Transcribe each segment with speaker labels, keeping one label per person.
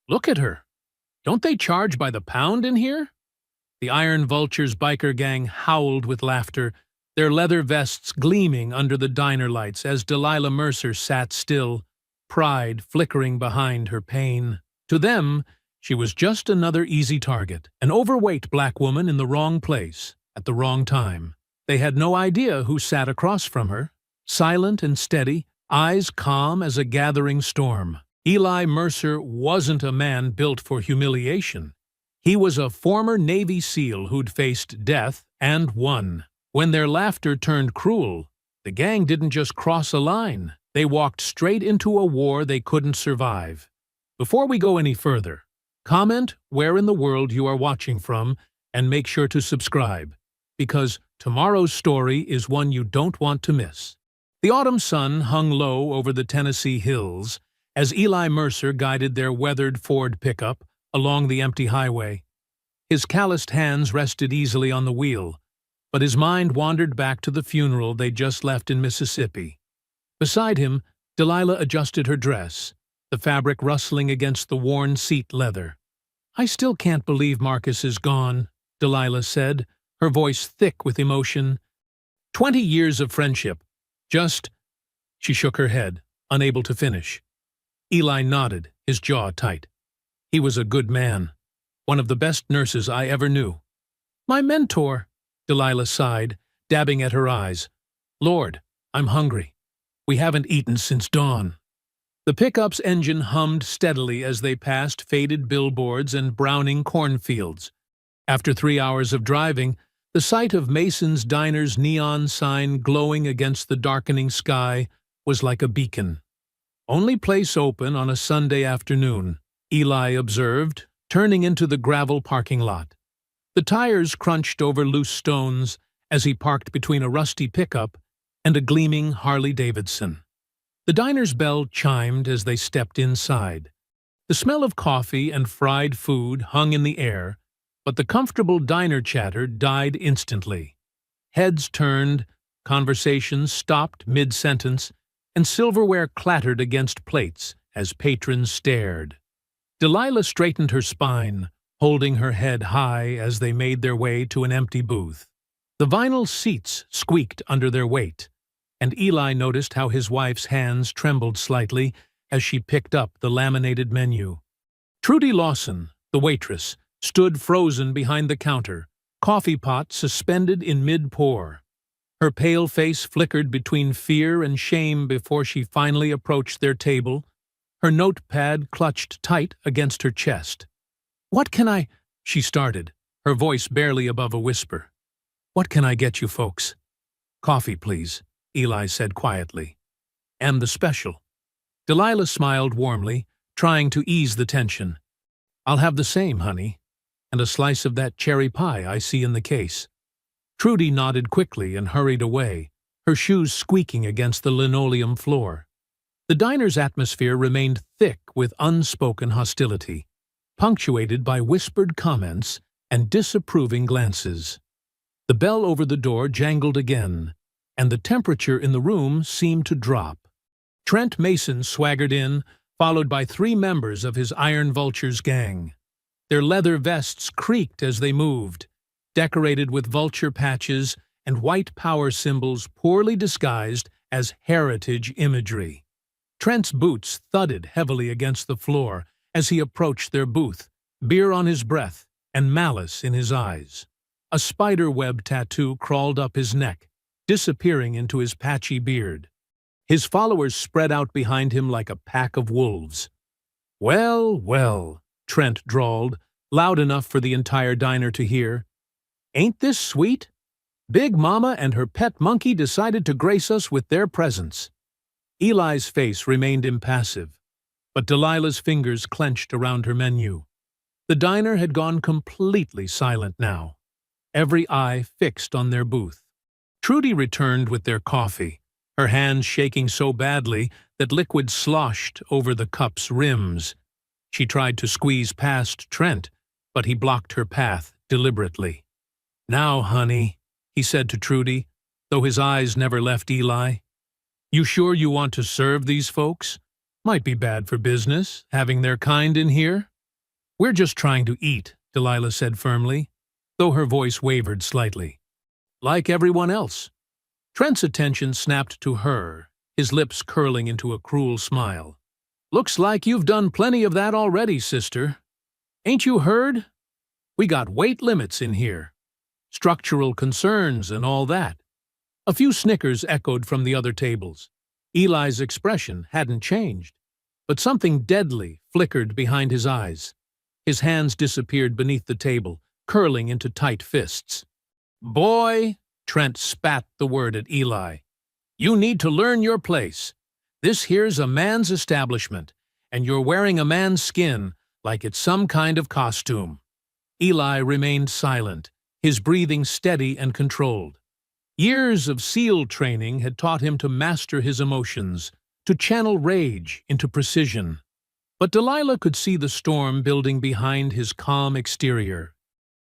Speaker 1: Look at her. Don't they charge by the pound in here? The Iron Vulture's biker gang howled with laughter, their leather vests gleaming under the diner lights as Delilah Mercer sat still, pride flickering behind her pain. To them, she was just another easy target, an overweight black woman in the wrong place, at the wrong time. They had no idea who sat across from her, silent and steady, eyes calm as a gathering storm. Eli Mercer wasn't a man built for humiliation. He was a former Navy SEAL who'd faced death and won. When their laughter turned cruel, the gang didn't just cross a line. They walked straight into a war they couldn't survive. Before we go any further, comment where in the world you are watching from and make sure to subscribe, because tomorrow's story is one you don't want to miss. The autumn sun hung low over the Tennessee hills as Eli Mercer guided their weathered Ford pickup along the empty highway. His calloused hands rested easily on the wheel, but his mind wandered back to the funeral they'd just left in Mississippi. Beside him, Delilah adjusted her dress, the fabric rustling against the worn seat leather. "I still can't believe Marcus is gone," Delilah said, her voice thick with emotion. 20 years of friendship. Just— She shook her head, unable to finish. Eli nodded, his jaw tight. "He was a good man. One of the best nurses I ever knew." "My mentor," Delilah sighed, dabbing at her eyes. "Lord, I'm hungry. We haven't eaten since dawn." The pickup's engine hummed steadily as they passed faded billboards and browning cornfields. After 3 hours of driving, the sight of Mason's Diner's neon sign glowing against the darkening sky was like a beacon. "Only place open on a Sunday afternoon," Eli observed, turning into the gravel parking lot. The tires crunched over loose stones as he parked between a rusty pickup and a gleaming Harley-Davidson. The diner's bell chimed as they stepped inside. The smell of coffee and fried food hung in the air, but the comfortable diner chatter died instantly. Heads turned, conversations stopped mid-sentence, and silverware clattered against plates as patrons stared. Delilah straightened her spine, holding her head high as they made their way to an empty booth. The vinyl seats squeaked under their weight, and Eli noticed how his wife's hands trembled slightly as she picked up the laminated menu. Trudy Lawson, the waitress, stood frozen behind the counter, coffee pot suspended in mid-pour. Her pale face flickered between fear and shame before she finally approached their table, her notepad clutched tight against her chest. "What can I—" she started, her voice barely above a whisper. "What can I get you folks?" "Coffee, please," Eli said quietly. "And the special." Delilah smiled warmly, trying to ease the tension. "I'll have the same, honey, and a slice of that cherry pie I see in the case." Trudy nodded quickly and hurried away, her shoes squeaking against the linoleum floor. The diner's atmosphere remained thick with unspoken hostility, punctuated by whispered comments and disapproving glances. The bell over the door jangled again, and the temperature in the room seemed to drop. Trent Mason swaggered in, followed by 3 members of his Iron Vulture's gang. Their leather vests creaked as they moved, decorated with vulture patches and white power symbols poorly disguised as heritage imagery. Trent's boots thudded heavily against the floor as he approached their booth, beer on his breath and malice in his eyes. A spider-web tattoo crawled up his neck, disappearing into his patchy beard. His followers spread out behind him like a pack of wolves. "Well, well," Trent drawled, loud enough for the entire diner to hear. "Ain't this sweet? Big Mama and her pet monkey decided to grace us with their presence." Eli's face remained impassive, but Delilah's fingers clenched around her menu. The diner had gone completely silent now, every eye fixed on their booth. Trudy returned with their coffee, her hands shaking so badly that liquid sloshed over the cup's rims. She tried to squeeze past Trent, but he blocked her path deliberately. "Now, honey," he said to Trudy, though his eyes never left Eli. "You sure you want to serve these folks? Might be bad for business, having their kind in here." "We're just trying to eat," Delilah said firmly, though her voice wavered slightly. "Like everyone else." Trent's attention snapped to her, his lips curling into a cruel smile. "Looks like you've done plenty of that already, sister. Ain't you heard? We got weight limits in here. Structural concerns and all that." A few snickers echoed from the other tables. Eli's expression hadn't changed, but something deadly flickered behind his eyes. His hands disappeared beneath the table, curling into tight fists. "Boy," Trent spat the word at Eli, "you need to learn your place. This here's a man's establishment, and you're wearing a man's skin like it's some kind of costume." Eli remained silent, his breathing steady and controlled. Years of SEAL training had taught him to master his emotions, to channel rage into precision. But Delilah could see the storm building behind his calm exterior.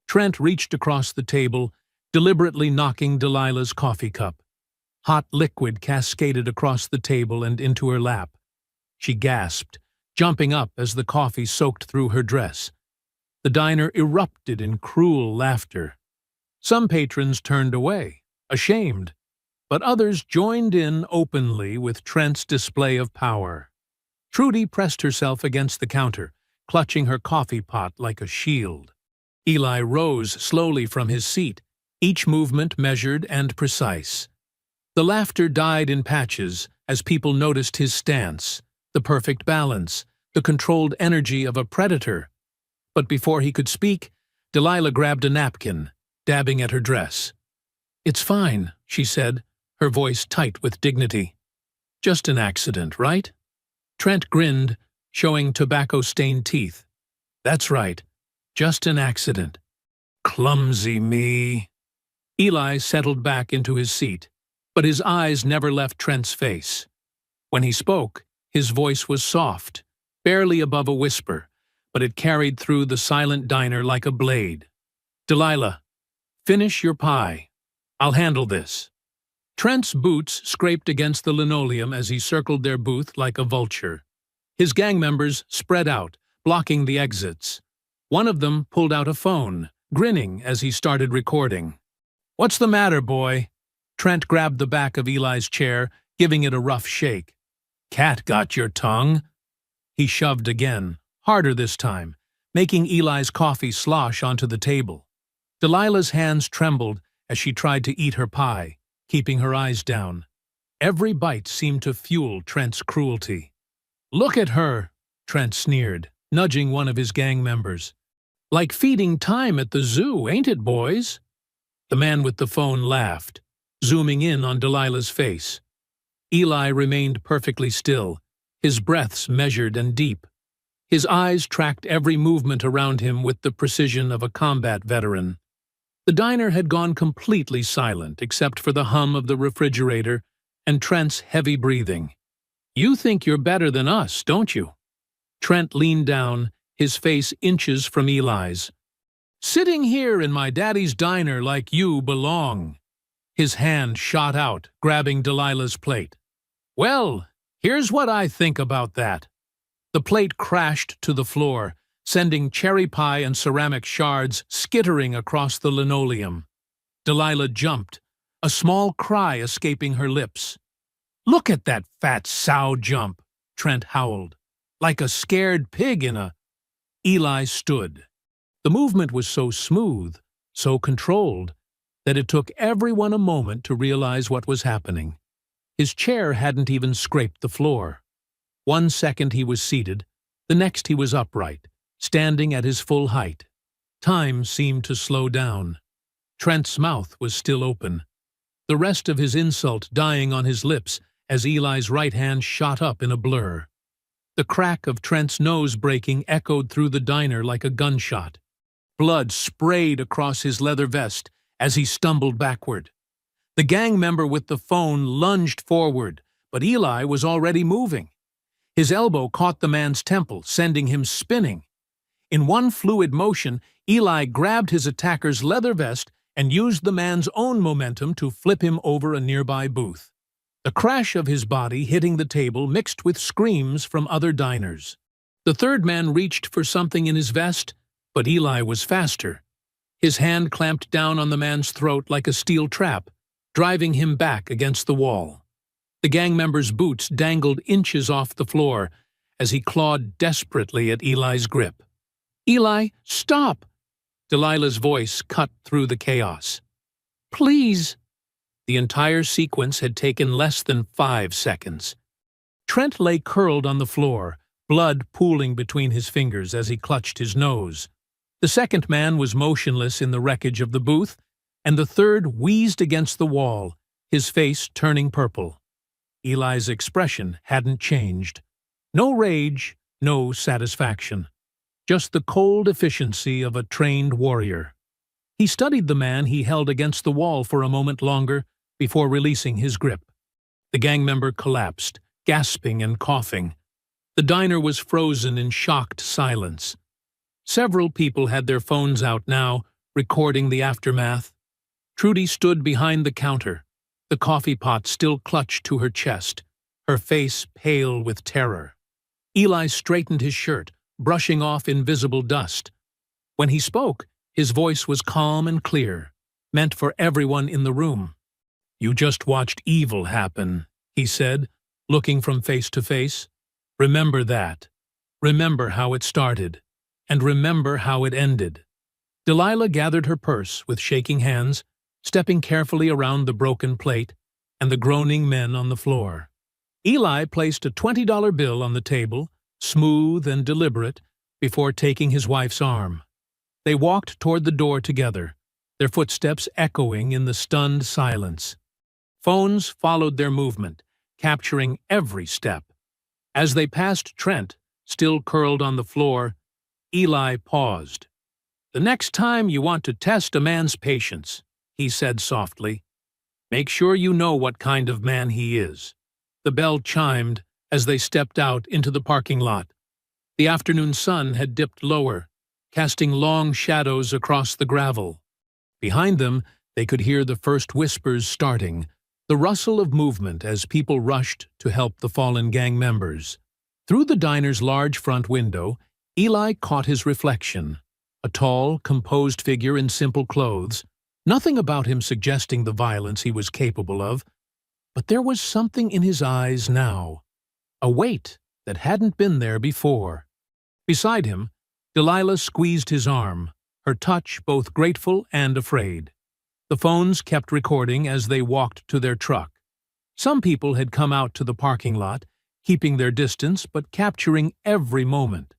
Speaker 1: Trent reached across the table, deliberately knocking Delilah's coffee cup. Hot liquid cascaded across the table and into her lap. She gasped, jumping up as the coffee soaked through her dress. The diner erupted in cruel laughter. Some patrons turned away, ashamed, but others joined in openly with Trent's display of power. Trudy pressed herself against the counter, clutching her coffee pot like a shield. Eli rose slowly from his seat, each movement measured and precise. The laughter died in patches as people noticed his stance, the perfect balance, the controlled energy of a predator. But before he could speak, Delilah grabbed a napkin, dabbing at her dress. "It's fine," she said, her voice tight with dignity. "Just an accident, right?" Trent grinned, showing tobacco-stained teeth. "That's right. Just an accident." "Clumsy me." Eli settled back into his seat, but his eyes never left Trent's face. When he spoke, his voice was soft, barely above a whisper, but it carried through the silent diner like a blade. "Delilah, finish your pie. I'll handle this." Trent's boots scraped against the linoleum as he circled their booth like a vulture. His gang members spread out, blocking the exits. One of them pulled out a phone, grinning as he started recording. "What's the matter, boy?" Trent grabbed the back of Eli's chair, giving it a rough shake. "Cat got your tongue." He shoved again, harder this time, making Eli's coffee slosh onto the table. Delilah's hands trembled as she tried to eat her pie, keeping her eyes down. Every bite seemed to fuel Trent's cruelty. "Look at her," Trent sneered, nudging one of his gang members. "Like feeding time at the zoo, ain't it, boys?" The man with the phone laughed, zooming in on Delilah's face. Eli remained perfectly still, his breaths measured and deep. His eyes tracked every movement around him with the precision of a combat veteran. The diner had gone completely silent except for the hum of the refrigerator and Trent's heavy breathing. "You think you're better than us, don't you?" Trent leaned down, his face inches from Eli's. "Sitting here in my daddy's diner like you belong." His hand shot out, grabbing Delilah's plate. "Well, here's what I think about that." The plate crashed to the floor, sending cherry pie and ceramic shards skittering across the linoleum. Delilah jumped, a small cry escaping her lips. "Look at that fat sow jump," Trent howled. "Like a scared pig in a—" Eli stood. The movement was so smooth, so controlled, that it took everyone a moment to realize what was happening. His chair hadn't even scraped the floor. 1 second he was seated, the next he was upright, standing at his full height. Time seemed to slow down. Trent's mouth was still open, the rest of his insult dying on his lips as Eli's right hand shot up in a blur. The crack of Trent's nose breaking echoed through the diner like a gunshot. Blood sprayed across his leather vest as he stumbled backward. The gang member with the phone lunged forward, but Eli was already moving. His elbow caught the man's temple, sending him spinning. In one fluid motion, Eli grabbed his attacker's leather vest and used the man's own momentum to flip him over a nearby booth. The crash of his body hitting the table mixed with screams from other diners. The third man reached for something in his vest, but Eli was faster. His hand clamped down on the man's throat like a steel trap, driving him back against the wall. The gang member's boots dangled inches off the floor as he clawed desperately at Eli's grip. "Eli, stop!" Delilah's voice cut through the chaos. "Please!" The entire sequence had taken less than 5 seconds. Trent lay curled on the floor, blood pooling between his fingers as he clutched his nose. The second man was motionless in the wreckage of the booth, and the third wheezed against the wall, his face turning purple. Eli's expression hadn't changed. No rage, no satisfaction. Just the cold efficiency of a trained warrior. He studied the man he held against the wall for a moment longer before releasing his grip. The gang member collapsed, gasping and coughing. The diner was frozen in shocked silence. Several people had their phones out now, recording the aftermath. Trudy stood behind the counter, the coffee pot still clutched to her chest, her face pale with terror. Eli straightened his shirt, brushing off invisible dust. When he spoke, his voice was calm and clear, meant for everyone in the room. "You just watched evil happen," he said, looking from face to face. "Remember that. Remember how it started. And remember how it ended." Delilah gathered her purse with shaking hands, stepping carefully around the broken plate and the groaning men on the floor. Eli placed a $20 bill on the table, smooth and deliberate, before taking his wife's arm. They walked toward the door together, their footsteps echoing in the stunned silence. Phones followed their movement, capturing every step. As they passed Trent, still curled on the floor, Eli paused. "The next time you want to test a man's patience," he said softly, "make sure you know what kind of man he is." The bell chimed as they stepped out into the parking lot. The afternoon sun had dipped lower, casting long shadows across the gravel. Behind them, they could hear the first whispers starting, the rustle of movement as people rushed to help the fallen gang members. Through the diner's large front window, Eli caught his reflection, a tall, composed figure in simple clothes, nothing about him suggesting the violence he was capable of, but there was something in his eyes now, a weight that hadn't been there before. Beside him, Delilah squeezed his arm, her touch both grateful and afraid. The phones kept recording as they walked to their truck. Some people had come out to the parking lot, keeping their distance but capturing every moment.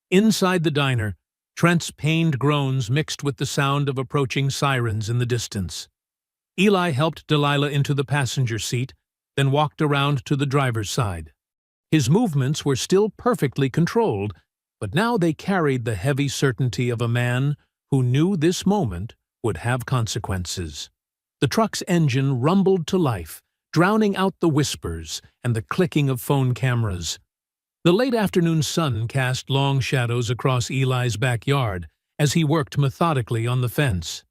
Speaker 1: Inside the diner, Trent's pained groans mixed with the sound of approaching sirens in the distance. Eli helped Delilah into the passenger seat, then walked around to the driver's side. His movements were still perfectly controlled, but now they carried the heavy certainty of a man who knew this moment would have consequences. The truck's engine rumbled to life, drowning out the whispers and the clicking of phone cameras. The late afternoon sun cast long shadows across Eli's backyard as he worked methodically on the fence.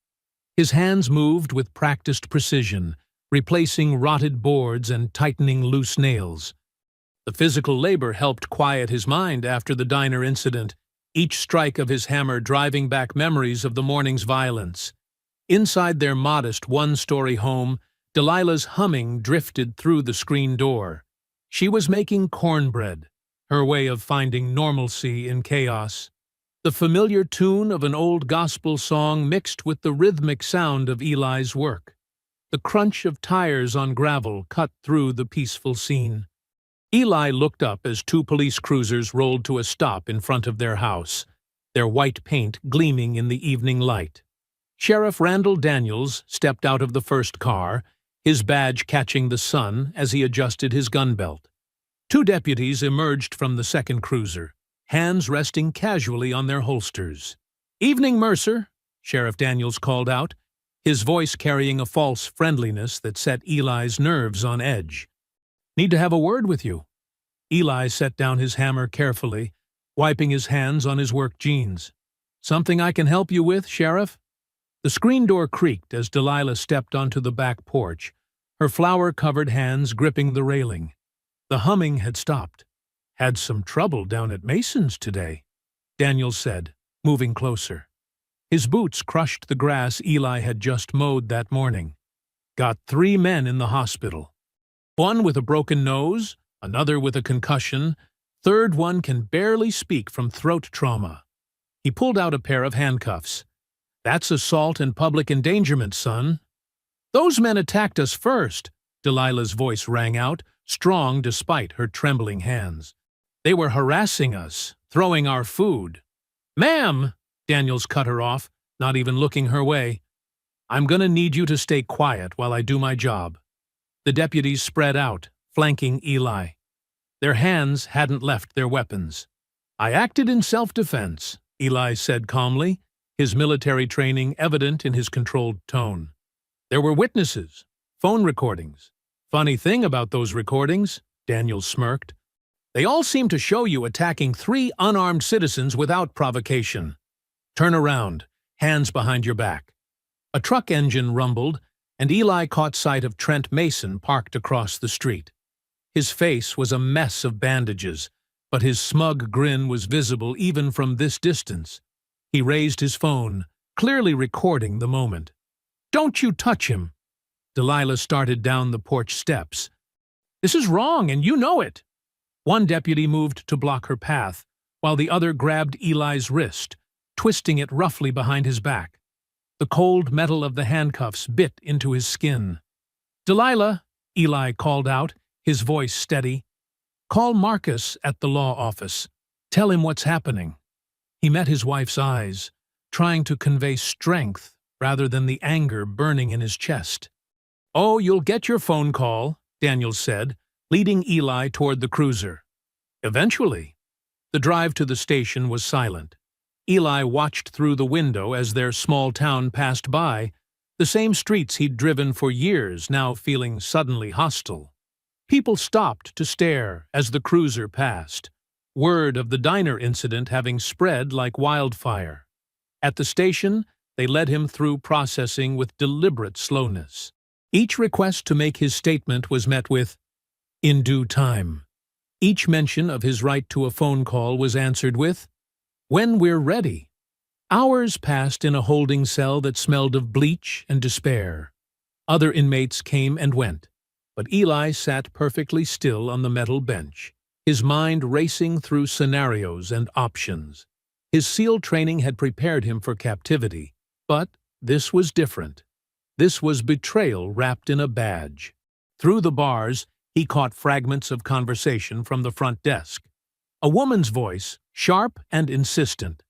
Speaker 1: His hands moved with practiced precision, replacing rotted boards and tightening loose nails. The physical labor helped quiet his mind after the diner incident, each strike of his hammer driving back memories of the morning's violence. Inside their modest one-story home, Delilah's humming drifted through the screen door. She was making cornbread, her way of finding normalcy in chaos. The familiar tune of an old gospel song mixed with the rhythmic sound of Eli's work. The crunch of tires on gravel cut through the peaceful scene. Eli looked up as 2 police cruisers rolled to a stop in front of their house, their white paint gleaming in the evening light. Sheriff Randall Daniels stepped out of the first car, his badge catching the sun as he adjusted his gun belt. 2 deputies emerged from the second cruiser, hands resting casually on their holsters. "Evening, Mercer," Sheriff Daniels called out, his voice carrying a false friendliness that set Eli's nerves on edge. "Need to have a word with you." Eli set down his hammer carefully, wiping his hands on his work jeans. "Something I can help you with, Sheriff?" The screen door creaked as Delilah stepped onto the back porch, her flour-covered hands gripping the railing. The humming had stopped. Had some trouble down at Mason's today, Daniel said, moving closer. His boots crushed the grass Eli had just mowed that morning. Got 3 men in the hospital. One with a broken nose, another with a concussion, third one can barely speak from throat trauma. He pulled out a pair of handcuffs. That's assault and public endangerment, son. Those men attacked us first, Delilah's voice rang out, strong despite her trembling hands. They were harassing us, throwing our food. Ma'am, Daniels cut her off, not even looking her way. I'm gonna need you to stay quiet while I do my job. The deputies spread out, flanking Eli. Their hands hadn't left their weapons. I acted in self-defense, Eli said calmly, his military training evident in his controlled tone. There were witnesses, phone recordings. Funny thing about those recordings, Daniels smirked. They all seem to show you attacking 3 unarmed citizens without provocation. Turn around, hands behind your back. A truck engine rumbled, and Eli caught sight of Trent Mason parked across the street. His face was a mess of bandages, but his smug grin was visible even from this distance. He raised his phone, clearly recording the moment. Don't you touch him! Delilah started down the porch steps. This is wrong, and you know it! One deputy moved to block her path, while the other grabbed Eli's wrist, twisting it roughly behind his back. The cold metal of the handcuffs bit into his skin. Delilah, Eli called out, his voice steady. Call Marcus at the law office. Tell him what's happening. He met his wife's eyes, trying to convey strength rather than the anger burning in his chest. Oh, you'll get your phone call, Daniels said, leading Eli toward the cruiser. Eventually. The drive to the station was silent. Eli watched through the window as their small town passed by, the same streets he'd driven for years now feeling suddenly hostile. People stopped to stare as the cruiser passed, word of the diner incident having spread like wildfire. At the station, they led him through processing with deliberate slowness. Each request to make his statement was met with, "In due time." Each mention of his right to a phone call was answered with, "When we're ready." Hours passed in a holding cell that smelled of bleach and despair. Other inmates came and went, but Eli sat perfectly still on the metal bench, his mind racing through scenarios and options. His SEAL training had prepared him for captivity, but this was different. This was betrayal wrapped in a badge. Through the bars, he caught fragments of conversation from the front desk. A woman's voice, sharp and insistent.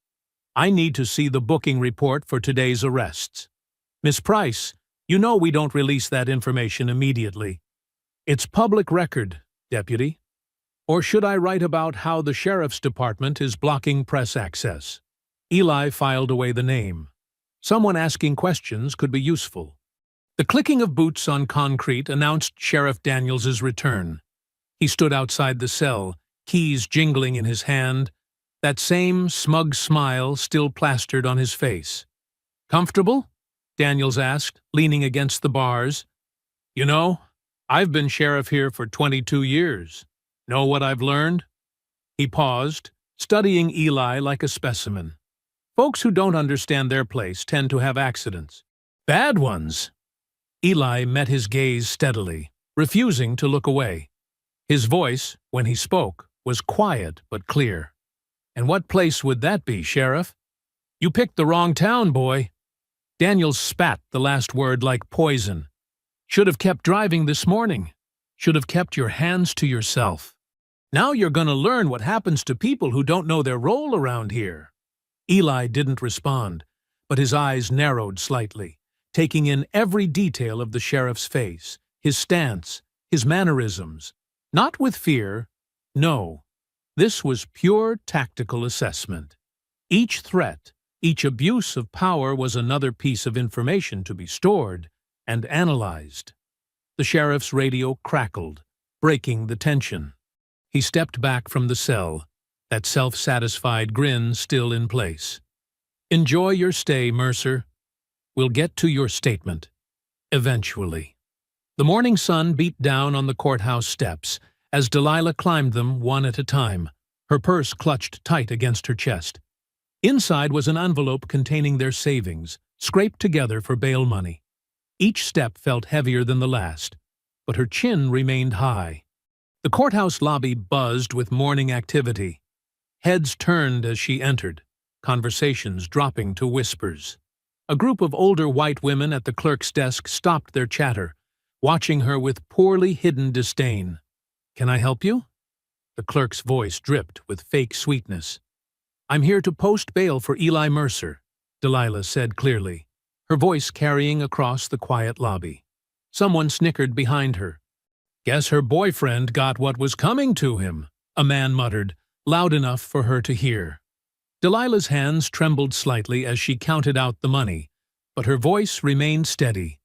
Speaker 1: "I need to see the booking report for today's arrests. Miss Price, you know we don't release that information immediately." "It's public record, Deputy. Or should I write about how the Sheriff's Department is blocking press access?" Eli filed away the name. Someone asking questions could be useful. The clicking of boots on concrete announced Sheriff Daniels's return. He stood outside the cell, keys jingling in his hand, that same smug smile still plastered on his face. "Comfortable?" Daniels asked, leaning against the bars. "You know, I've been sheriff here for 22 years. Know what I've learned?" He paused, studying Eli like a specimen. Folks who don't understand their place tend to have accidents. Bad ones. Eli met his gaze steadily, refusing to look away. His voice, when he spoke, was quiet but clear. "And what place would that be, Sheriff?" "You picked the wrong town, boy." Daniels spat the last word like poison. "Should have kept driving this morning. Should have kept your hands to yourself. Now you're gonna learn what happens to people who don't know their role around here." Eli didn't respond, but his eyes narrowed slightly, taking in every detail of the sheriff's face, his stance, his mannerisms. Not with fear. No. This was pure tactical assessment. Each threat, each abuse of power was another piece of information to be stored and analyzed. The sheriff's radio crackled, breaking the tension. He stepped back from the cell, that self-satisfied grin still in place. "Enjoy your stay, Mercer. We'll get to your statement. Eventually." The morning sun beat down on the courthouse steps, as Delilah climbed them one at a time, her purse clutched tight against her chest. Inside was an envelope containing their savings, scraped together for bail money. Each step felt heavier than the last, but her chin remained high. The courthouse lobby buzzed with morning activity. Heads turned as she entered, conversations dropping to whispers. A group of older white women at the clerk's desk stopped their chatter, watching her with poorly hidden disdain. "Can I help you?" The clerk's voice dripped with fake sweetness. "I'm here to post bail for Eli Mercer," Delilah said clearly, her voice carrying across the quiet lobby. Someone snickered behind her. "Guess her boyfriend got what was coming to him," a man muttered, loud enough for her to hear. Delilah's hands trembled slightly as she counted out the money, but her voice remained steady.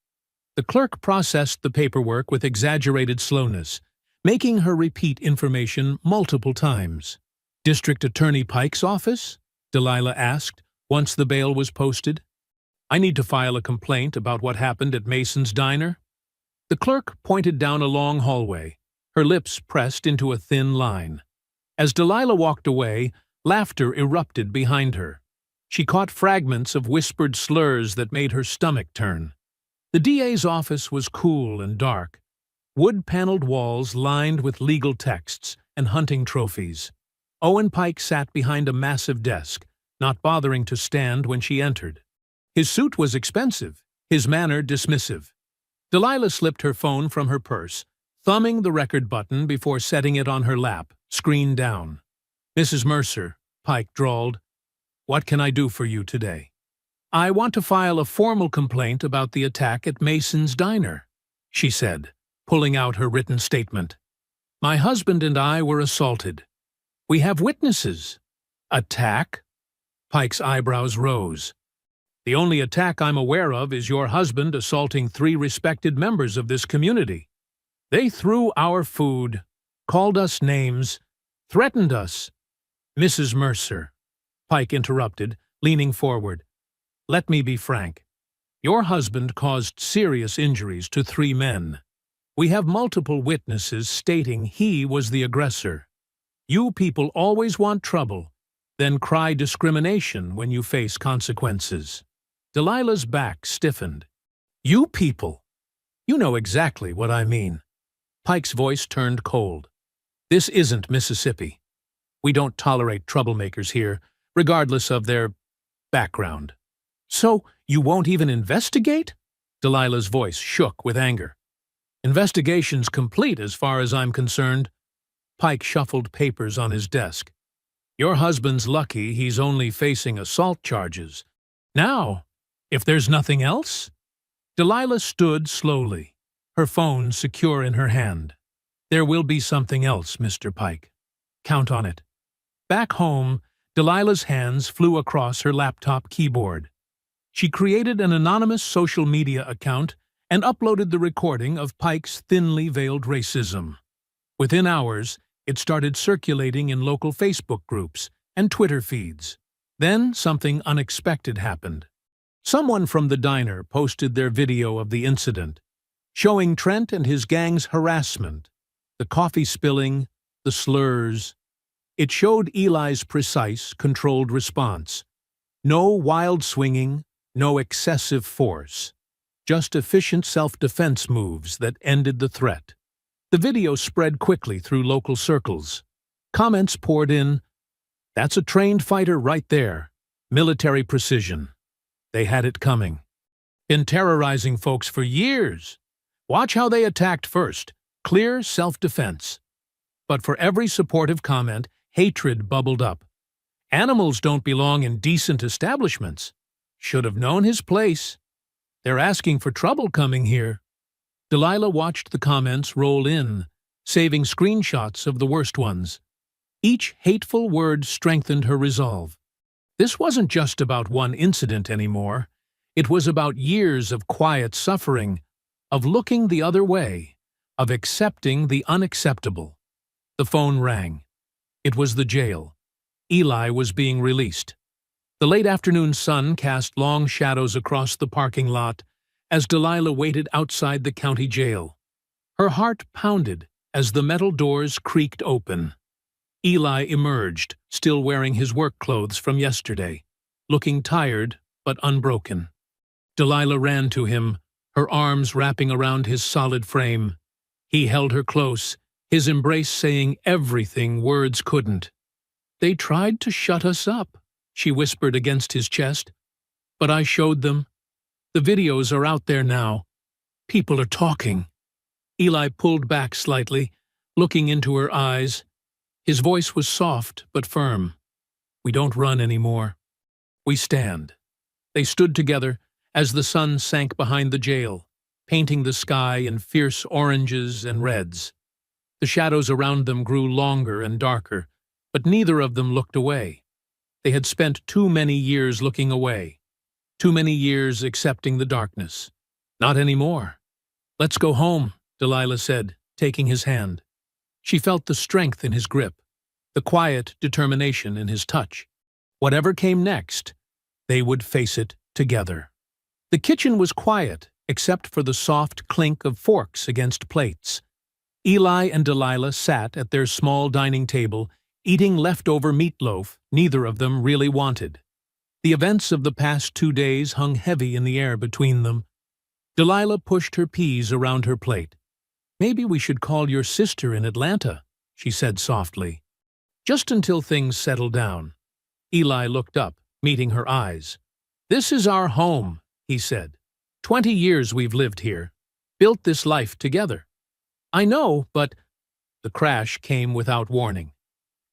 Speaker 1: The clerk processed the paperwork with exaggerated slowness, making her repeat information multiple times. "District Attorney Pike's office?" Delilah asked, once the bail was posted. "I need to file a complaint about what happened at Mason's Diner." The clerk pointed down a long hallway, her lips pressed into a thin line. As Delilah walked away, laughter erupted behind her. She caught fragments of whispered slurs that made her stomach turn. The DA's office was cool and dark, wood-paneled walls lined with legal texts and hunting trophies. Owen Pike sat behind a massive desk, not bothering to stand when she entered. His suit was expensive, his manner dismissive. Delilah slipped her phone from her purse, thumbing the record button before setting it on her lap, screen down. "Mrs. Mercer," Pike drawled, "what can I do for you today?" "I want to file a formal complaint about the attack at Mason's Diner," she said, pulling out her written statement. "My husband and I were assaulted. We have witnesses." "Attack?" Pike's eyebrows rose. "The only attack I'm aware of is your husband assaulting 3 respected members of this community. They threw our food, called us names, threatened us." "Mrs. Mercer," Pike interrupted, leaning forward, "let me be frank. Your husband caused serious injuries to 3 men. We have multiple witnesses stating he was the aggressor. You people always want trouble, then cry discrimination when you face consequences." Delilah's back stiffened. "You people! You know exactly what I mean." Pike's voice turned cold. "This isn't Mississippi. We don't tolerate troublemakers here, regardless of their background." "So you won't even investigate?" Delilah's voice shook with anger. "Investigation's complete as far as I'm concerned." Pike shuffled papers on his desk. "Your husband's lucky he's only facing assault charges. Now, if there's nothing else?" Delilah stood slowly, her phone secure in her hand. "There will be something else, Mr. Pike. Count on it." Back home, Delilah's hands flew across her laptop keyboard. She created an anonymous social media account and uploaded the recording of Pike's thinly veiled racism. Within hours, it started circulating in local Facebook groups and Twitter feeds. Then something unexpected happened. Someone from the diner posted their video of the incident, showing Trent and his gang's harassment, the coffee spilling, the slurs. It showed Eli's precise, controlled response. No wild swinging, no excessive force. Just efficient self-defense moves that ended the threat. The video spread quickly through local circles. Comments poured in, "That's a trained fighter right there. Military precision. They had it coming. Been terrorizing folks for years. Watch how they attacked first. Clear self-defense." But for every supportive comment, hatred bubbled up. "Animals don't belong in decent establishments. Should have known his place. They're asking for trouble coming here." Delilah watched the comments roll in, saving screenshots of the worst ones. Each hateful word strengthened her resolve. This wasn't just about one incident anymore. It was about years of quiet suffering, of looking the other way, of accepting the unacceptable. The phone rang. It was the jail. Eli was being released. The late afternoon sun cast long shadows across the parking lot as Delilah waited outside the county jail. Her heart pounded as the metal doors creaked open. Eli emerged, still wearing his work clothes from yesterday, looking tired but unbroken. Delilah ran to him, her arms wrapping around his solid frame. He held her close, his embrace saying everything words couldn't. "They tried to shut us up," she whispered against his chest. "But I showed them. The videos are out there now. People are talking." Eli pulled back slightly, looking into her eyes. His voice was soft but firm. "We don't run anymore. We stand." They stood together as the sun sank behind the jail, painting the sky in fierce oranges and reds. The shadows around them grew longer and darker, but neither of them looked away. They had spent too many years looking away, too many years accepting the darkness. Not anymore. "Let's go home," Delilah said, taking his hand. She felt the strength in his grip, the quiet determination in his touch. Whatever came next, they would face it together. The kitchen was quiet, except for the soft clink of forks against plates. Eli and Delilah sat at their small dining table, eating leftover meatloaf neither of them really wanted. The events of the past 2 days hung heavy in the air between them. Delilah pushed her peas around her plate. "Maybe we should call your sister in Atlanta," she said softly. "Just until things settle down." Eli looked up, meeting her eyes. "This is our home," he said. 20 years we've lived here, built this life together." "I know, but—" The crash came without warning.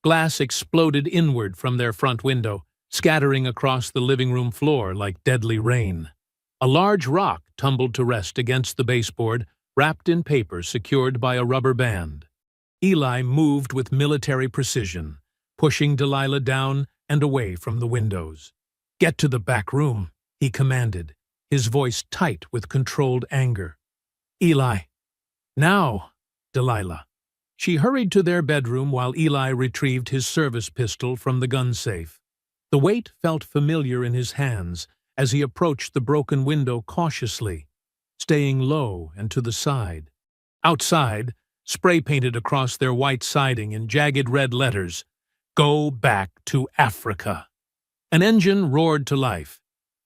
Speaker 1: Glass exploded inward from their front window, scattering across the living room floor like deadly rain. A large rock tumbled to rest against the baseboard, wrapped in paper secured by a rubber band. Eli moved with military precision, pushing Delilah down and away from the windows. "Get to the back room," he commanded, his voice tight with controlled anger. "Eli." "Now, Delilah." She hurried to their bedroom while Eli retrieved his service pistol from the gun safe. The weight felt familiar in his hands as he approached the broken window cautiously, staying low and to the side. Outside, spray-painted across their white siding in jagged red letters, "Go back to Africa." An engine roared to life.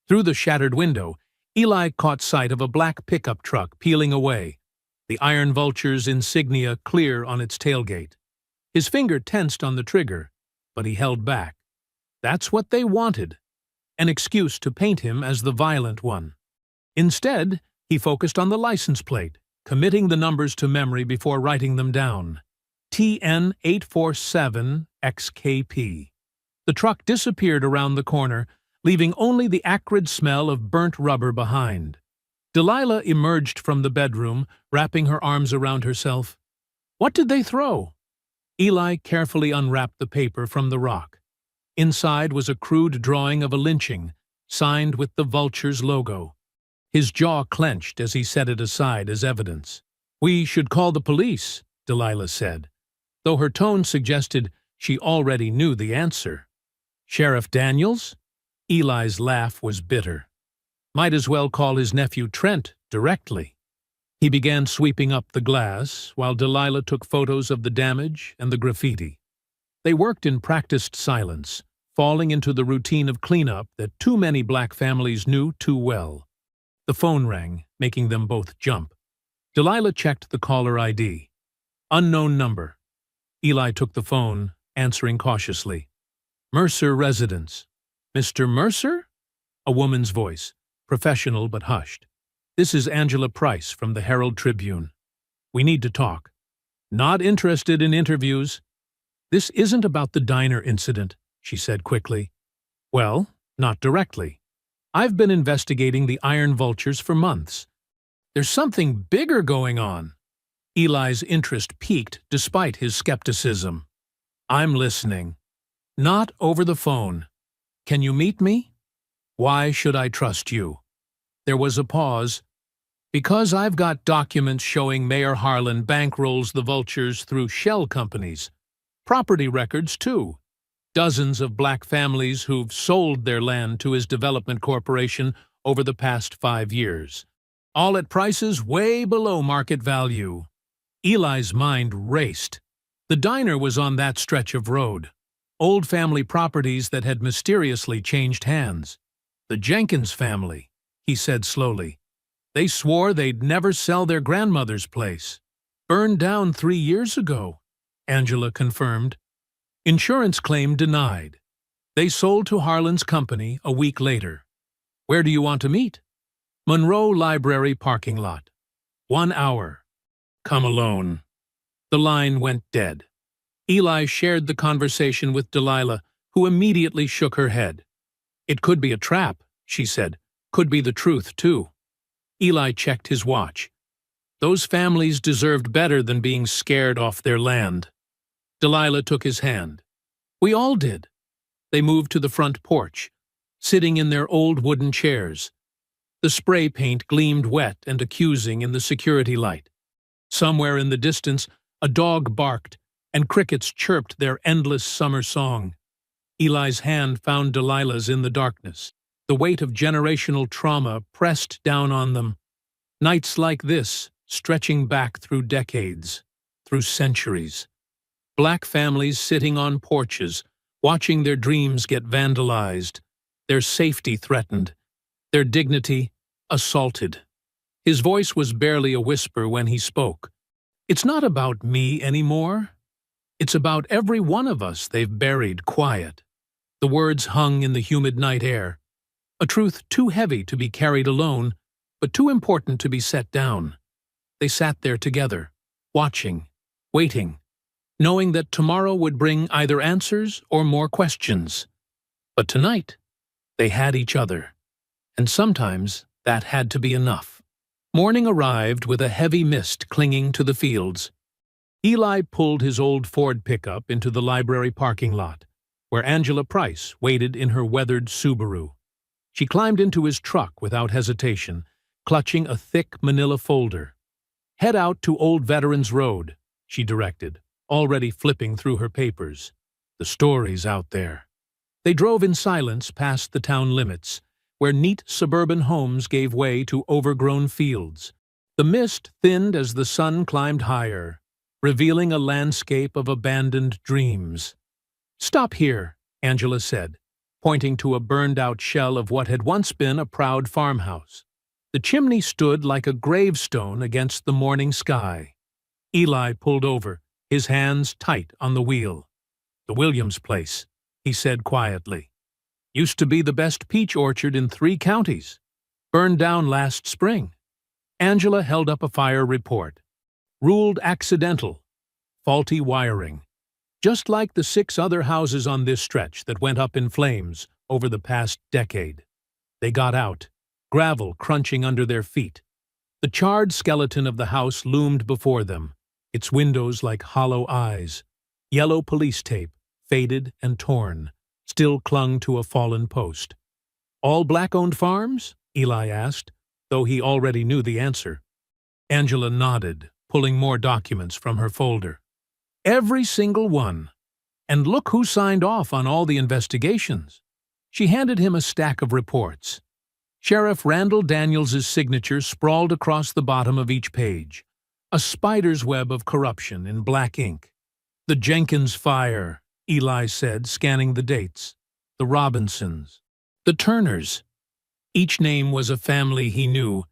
Speaker 1: Through the shattered window, Eli caught sight of a black pickup truck peeling away, the Iron Vulture's insignia clear on its tailgate. His finger tensed on the trigger, but he held back. That's what they wanted, an excuse to paint him as the violent one. Instead, he focused on the license plate, committing the numbers to memory before writing them down. TN 847XKP. The truck disappeared around the corner, leaving only the acrid smell of burnt rubber behind. Delilah emerged from the bedroom, wrapping her arms around herself. "What did they throw?" Eli carefully unwrapped the paper from the rock. Inside was a crude drawing of a lynching, signed with the Vulture's logo. His jaw clenched as he set it aside as evidence. "We should call the police," Delilah said, though her tone suggested she already knew the answer. "Sheriff Daniels?" Eli's laugh was bitter. Might as well call his nephew Trent directly. He began sweeping up the glass, while Delilah took photos of the damage and the graffiti. They worked in practiced silence, falling into the routine of cleanup that too many black families knew too well. The phone rang, making them both jump. Delilah checked the caller ID. Unknown number. Eli took the phone, answering cautiously. "Mercer Residence." "Mr. Mercer?" A woman's voice, professional but hushed. "This is Angela Price from the Herald Tribune. We need to talk." "Not interested in interviews." "This isn't about the diner incident," she said quickly. "Well, not directly. I've been investigating the Iron Vultures for months. There's something bigger going on." Eli's interest peaked despite his skepticism. "I'm listening." "Not over the phone. Can you meet me?" "Why should I trust you?" There was a pause. "Because I've got documents showing Mayor Harlan bankrolls the Vultures through shell companies. Property records, too. Dozens of black families who've sold their land to his development corporation over the past 5 years. All at prices way below market value." Eli's mind raced. The diner was on that stretch of road. Old family properties that had mysteriously changed hands. The Jenkins family, he said slowly. They swore they'd never sell their grandmother's place. Burned down 3 years ago, Angela confirmed. Insurance claim denied. They sold to Harlan's company a week later. Where do you want to meet? Monroe Library parking lot. 1 hour. Come alone. The line went dead. Eli shared the conversation with Delilah, who immediately shook her head. It could be a trap, she said. Could be the truth, too. Eli checked his watch. Those families deserved better than being scared off their land. Delilah took his hand. We all did. They moved to the front porch, sitting in their old wooden chairs. The spray paint gleamed wet and accusing in the security light. Somewhere in the distance, a dog barked, and crickets chirped their endless summer song. Eli's hand found Delilah's in the darkness. The weight of generational trauma pressed down on them. Nights like this, stretching back through decades, through centuries. Black families sitting on porches, watching their dreams get vandalized, their safety threatened, their dignity assaulted. His voice was barely a whisper when he spoke. It's not about me anymore. It's about every one of us they've buried quiet. The words hung in the humid night air. A truth too heavy to be carried alone, but too important to be set down. They sat there together, watching, waiting, knowing that tomorrow would bring either answers or more questions. But tonight, they had each other, and sometimes that had to be enough. Morning arrived with a heavy mist clinging to the fields. Eli pulled his old Ford pickup into the library parking lot, where Angela Price waited in her weathered Subaru. She climbed into his truck without hesitation, clutching a thick manila folder. Head out to Old Veterans Road, she directed, already flipping through her papers. The story's out there. They drove in silence past the town limits, where neat suburban homes gave way to overgrown fields. The mist thinned as the sun climbed higher, revealing a landscape of abandoned dreams. Stop here, Angela said, pointing to a burned-out shell of what had once been a proud farmhouse. The chimney stood like a gravestone against the morning sky. Eli pulled over, his hands tight on the wheel. The Williams place, he said quietly. Used to be the best peach orchard in 3 counties. Burned down last spring. Angela held up a fire report. Ruled accidental. Faulty wiring. Just like the 6 other houses on this stretch that went up in flames over the past decade. They got out, gravel crunching under their feet. The charred skeleton of the house loomed before them, its windows like hollow eyes. Yellow police tape, faded and torn, still clung to a fallen post. All black-owned farms? Eli asked, though he already knew the answer. Angela nodded, pulling more documents from her folder. Every single one. And look who signed off on all the investigations. She handed him a stack of reports. Sheriff Randall Daniels's signature sprawled across the bottom of each page. A spider's web of corruption in black ink. The Jenkins fire, Eli said, scanning the dates. The Robinsons. The Turners. Each name was a family he knew.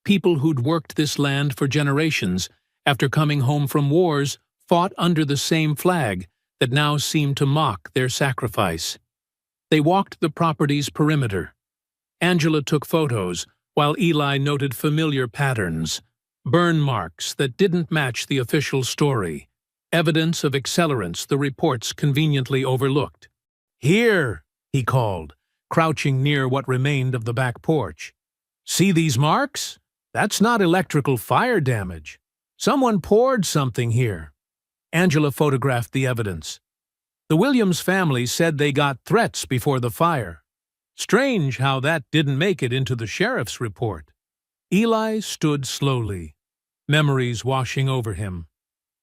Speaker 1: People who'd worked this land for generations, after coming home from wars, fought under the same flag that now seemed to mock their sacrifice. They walked the property's perimeter. Angela took photos, while Eli noted familiar patterns, burn marks that didn't match the official story, evidence of accelerants the reports conveniently overlooked. "Here," he called, crouching near what remained of the back porch. "See these marks? That's not electrical fire damage. Someone poured something here." Angela photographed the evidence. The Williams family said they got threats before the fire. Strange how that didn't make it into the sheriff's report. Eli stood slowly, memories washing over him.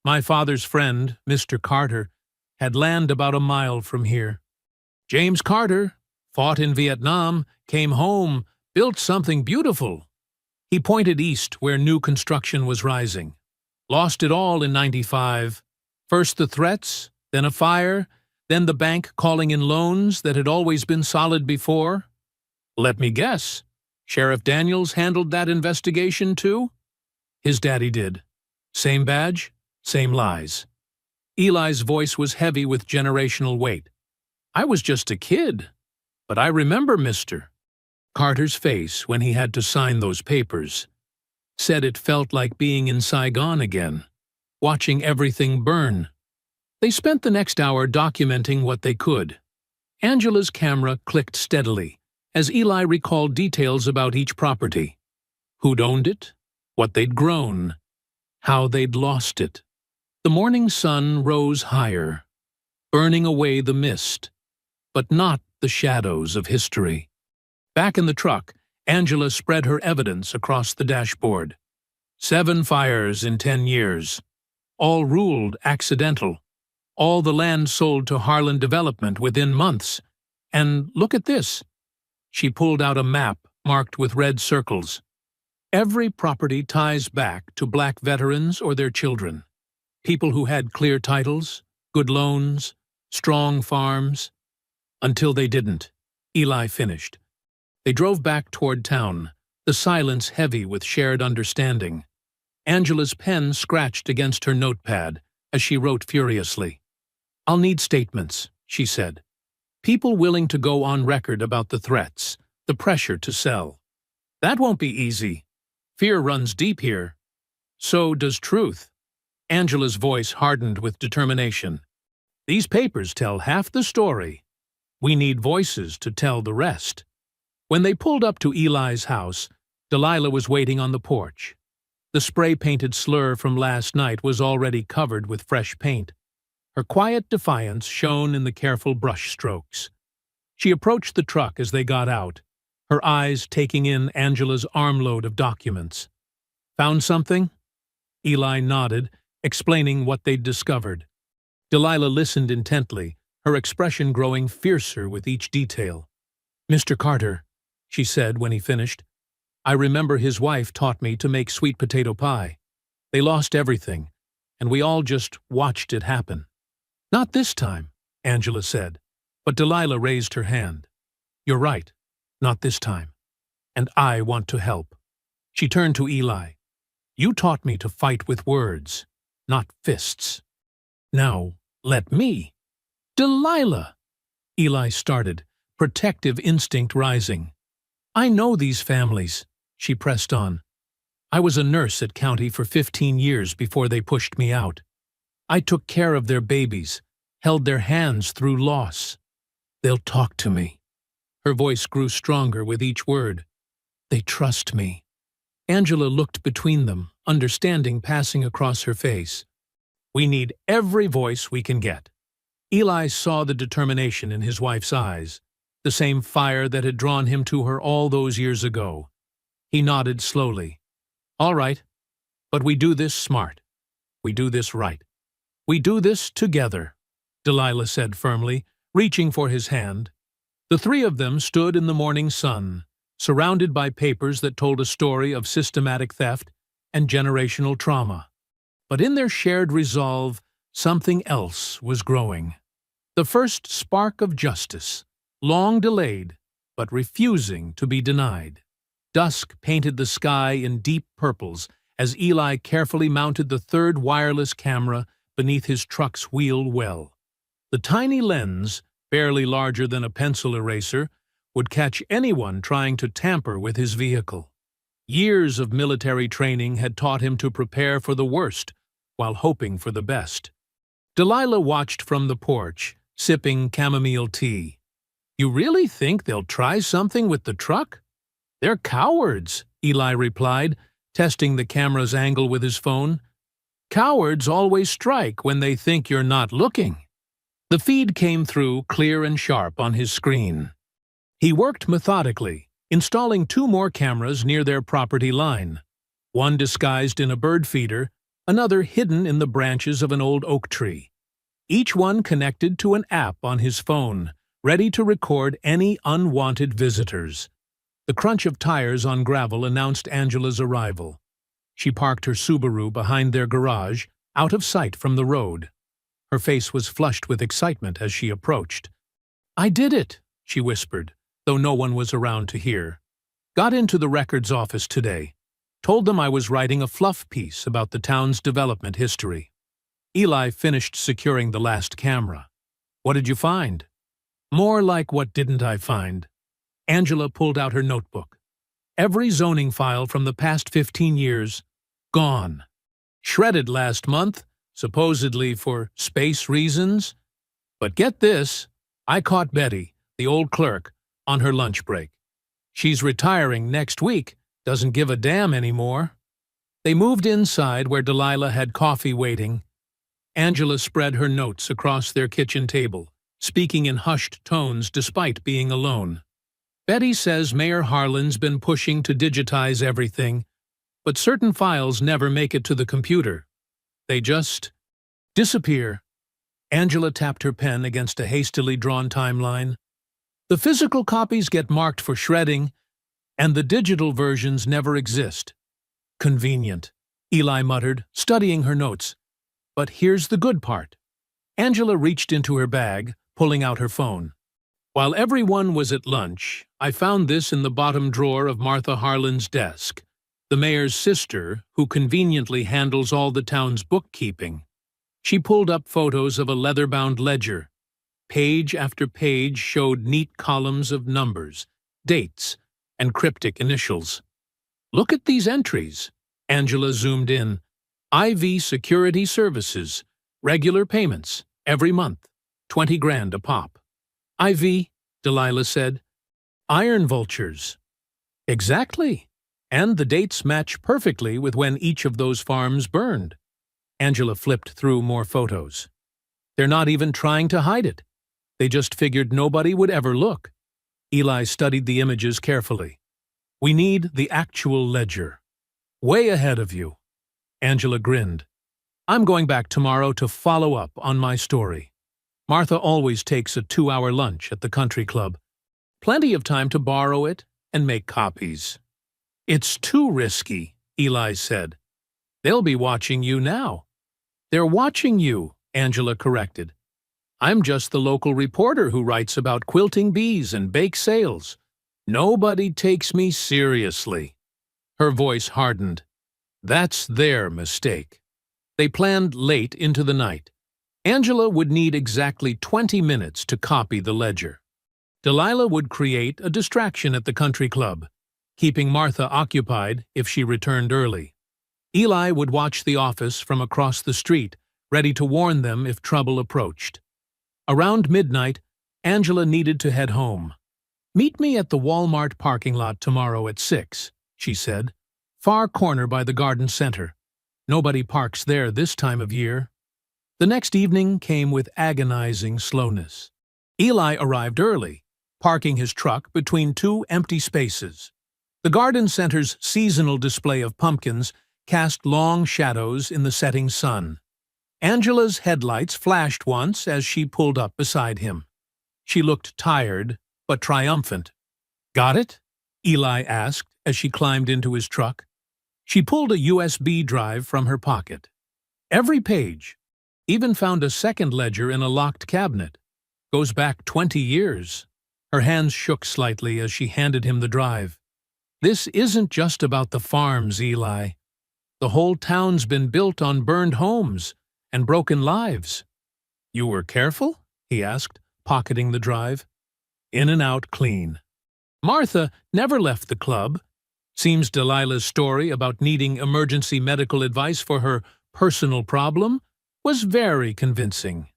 Speaker 1: My father's friend, Mr. Carter, had land about a mile from here. James Carter, fought in Vietnam, came home, built something beautiful. He pointed east where new construction was rising. Lost it all in '95. First the threats, then a fire, then the bank calling in loans that had always been solid before. Let me guess. Sheriff Daniels handled that investigation too? His daddy did. Same badge, same lies. Eli's voice was heavy with generational weight. I was just a kid, but I remember Mr. Carter's face when he had to sign those papers. Said it felt like being in Saigon again, watching everything burn. They spent the next hour documenting what they could. Angela's camera clicked steadily as Eli recalled details about each property. Who'd owned it, what they'd grown, how they'd lost it. The morning sun rose higher, burning away the mist, but not the shadows of history. Back in the truck, Angela spread her evidence across the dashboard. 7 fires in 10 years, all ruled accidental. All the land sold to Harlan Development within months. And look at this. She pulled out a map marked with red circles. Every property ties back to black veterans or their children. People who had clear titles, good loans, strong farms. Until they didn't. Eli finished. They drove back toward town, the silence heavy with shared understanding. Angela's pen scratched against her notepad as she wrote furiously. I'll need statements, she said. People willing to go on record about the threats, the pressure to sell. That won't be easy. Fear runs deep here. So does truth. Angela's voice hardened with determination. These papers tell half the story. We need voices to tell the rest. When they pulled up to Eli's house, Delilah was waiting on the porch. The spray-painted slur from last night was already covered with fresh paint. Her quiet defiance shone in the careful brush strokes. She approached the truck as they got out, her eyes taking in Angela's armload of documents. Found something? Eli nodded, explaining what they'd discovered. Delilah listened intently, her expression growing fiercer with each detail. Mr. Carter, she said when he finished, I remember his wife taught me to make sweet potato pie. They lost everything, and we all just watched it happen. Not this time, Angela said, but Delilah raised her hand. You're right, not this time. And I want to help. She turned to Eli. You taught me to fight with words, not fists. Now, let me. Delilah! Eli started, protective instinct rising. I know these families, she pressed on. I was a nurse at County for 15 years before they pushed me out. I took care of their babies, held their hands through loss. They'll talk to me. Her voice grew stronger with each word. They trust me. Angela looked between them, understanding passing across her face. We need every voice we can get. Eli saw the determination in his wife's eyes, the same fire that had drawn him to her all those years ago. He nodded slowly. All right, but we do this smart. We do this right. We do this together, Delilah said firmly, reaching for his hand. The three of them stood in the morning sun, surrounded by papers that told a story of systematic theft and generational trauma. But in their shared resolve, something else was growing. The first spark of justice, long delayed, but refusing to be denied. Dusk painted the sky in deep purples as Eli carefully mounted the third wireless camera beneath his truck's wheel well. The tiny lens, barely larger than a pencil eraser, would catch anyone trying to tamper with his vehicle. Years of military training had taught him to prepare for the worst while hoping for the best. Delilah watched from the porch, sipping chamomile tea. You really think they'll try something with the truck? They're cowards, Eli replied, testing the camera's angle with his phone. Cowards always strike when they think you're not looking. The feed came through clear and sharp on his screen. He worked methodically, installing 2 more cameras near their property line, one disguised in a bird feeder, another hidden in the branches of an old oak tree. Each one connected to an app on his phone, ready to record any unwanted visitors. The crunch of tires on gravel announced Angela's arrival. She parked her Subaru behind their garage, out of sight from the road. Her face was flushed with excitement as she approached. "I did it," she whispered, though no one was around to hear. "Got into the records office today. Told them I was writing a fluff piece about the town's development history." Eli finished securing the last camera. "What did you find?" "More like what didn't I find?" Angela pulled out her notebook. "Every zoning file from the past 15 years, gone. Shredded last month, supposedly for space reasons. But get this, I caught Betty, the old clerk, on her lunch break. She's retiring next week, doesn't give a damn anymore." They moved inside where Delilah had coffee waiting. Angela spread her notes across their kitchen table, speaking in hushed tones despite being alone. "Betty says Mayor Harlan's been pushing to digitize everything, but certain files never make it to the computer. They just disappear." Angela tapped her pen against a hastily drawn timeline. "The physical copies get marked for shredding, and the digital versions never exist." "Convenient," Eli muttered, studying her notes. "But here's the good part." Angela reached into her bag, pulling out her phone. "While everyone was at lunch, I found this in the bottom drawer of Martha Harlan's desk, the mayor's sister, who conveniently handles all the town's bookkeeping." She pulled up photos of a leather-bound ledger. Page after page showed neat columns of numbers, dates, and cryptic initials. "Look at these entries." Angela zoomed in. "IV Security Services, regular payments, every month, 20 grand a pop." "IV," Delilah said. "Iron vultures." "Exactly. And the dates match perfectly with when each of those farms burned." Angela flipped through more photos. "They're not even trying to hide it. They just figured nobody would ever look." Eli studied the images carefully. "We need the actual ledger." "Way ahead of you." Angela grinned. "I'm going back tomorrow to follow up on my story. Martha always takes a 2-hour lunch at the country club. Plenty of time to borrow it and make copies." "It's too risky," Eli said. "They'll be watching you now." "They're watching you," Angela corrected. "I'm just the local reporter who writes about quilting bees and bake sales. Nobody takes me seriously." Her voice hardened. "That's their mistake." They planned late into the night. Angela would need exactly 20 minutes to copy the ledger. Delilah would create a distraction at the country club, keeping Martha occupied if she returned early. Eli would watch the office from across the street, ready to warn them if trouble approached. Around midnight, Angela needed to head home. "Meet me at the Walmart parking lot tomorrow at 6, she said. "Far corner by the garden center. Nobody parks there this time of year." The next evening came with agonizing slowness. Eli arrived early, parking his truck between 2 empty spaces. The garden center's seasonal display of pumpkins cast long shadows in the setting sun. Angela's headlights flashed once as she pulled up beside him. She looked tired, but triumphant. "Got it?" Eli asked as she climbed into his truck. She pulled a USB drive from her pocket. "Every page. Even found a second ledger in a locked cabinet. Goes back 20 years. Her hands shook slightly as she handed him the drive. "This isn't just about the farms, Eli. The whole town's been built on burned homes and broken lives." "You were careful?" he asked, pocketing the drive. "In and out clean." Martha never left the club. Seems Delilah's story about needing emergency medical advice for her personal problem was very convincing.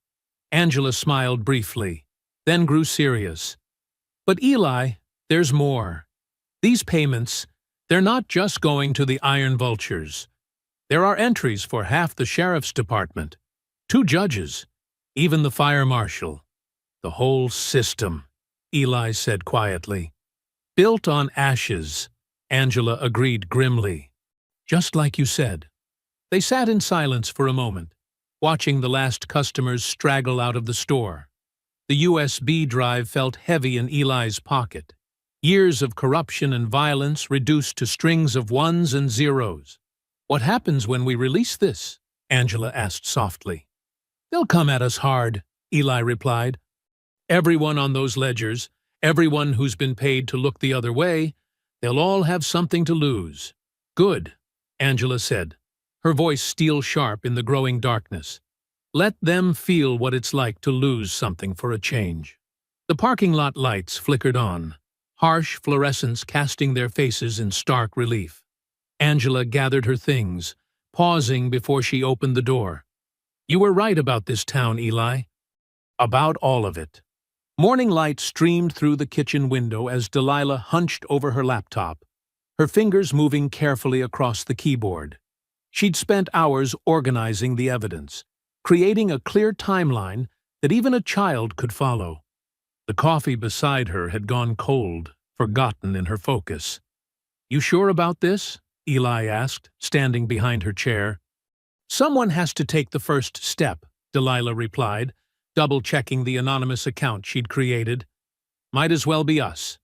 Speaker 1: Angela smiled briefly, then grew serious. "But Eli, there's more. These payments, they're not just going to the Iron Vultures. There are entries for half the sheriff's department, 2 judges, even the fire marshal. The whole system," Eli said quietly. "Built on ashes," Angela agreed grimly. "Just like you said." They sat in silence for a moment, watching the last customers straggle out of the store. The USB drive felt heavy in Eli's pocket. Years of corruption and violence reduced to strings of ones and zeros. "What happens when we release this?" Angela asked softly. "They'll come at us hard," Eli replied. "Everyone on those ledgers, everyone who's been paid to look the other way, they'll all have something to lose." "Good," Angela said, her voice steel-sharp in the growing darkness. "Let them feel what it's like to lose something for a change." The parking lot lights flickered on, harsh fluorescence casting their faces in stark relief. Angela gathered her things, pausing before she opened the door. "You were right about this town, Eli. About all of it." Morning light streamed through the kitchen window as Delilah hunched over her laptop, her fingers moving carefully across the keyboard. She'd spent hours organizing the evidence, creating a clear timeline that even a child could follow. The coffee beside her had gone cold, forgotten in her focus. "You sure about this?" Eli asked, standing behind her chair. "Someone has to take the first step," Delilah replied, double-checking the anonymous account she'd created. "Might as well be us."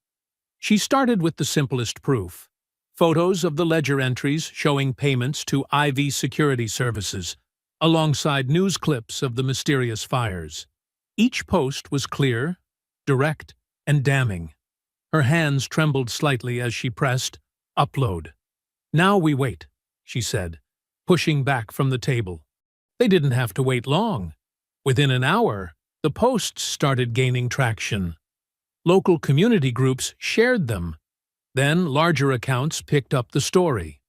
Speaker 1: She started with the simplest proof: photos of the ledger entries showing payments to IV security services, alongside news clips of the mysterious fires. Each post was clear, direct, and damning. Her hands trembled slightly as she pressed upload. "Now we wait," she said, pushing back from the table. They didn't have to wait long. Within an hour, the posts started gaining traction. Local community groups shared them. Then larger accounts picked up the story.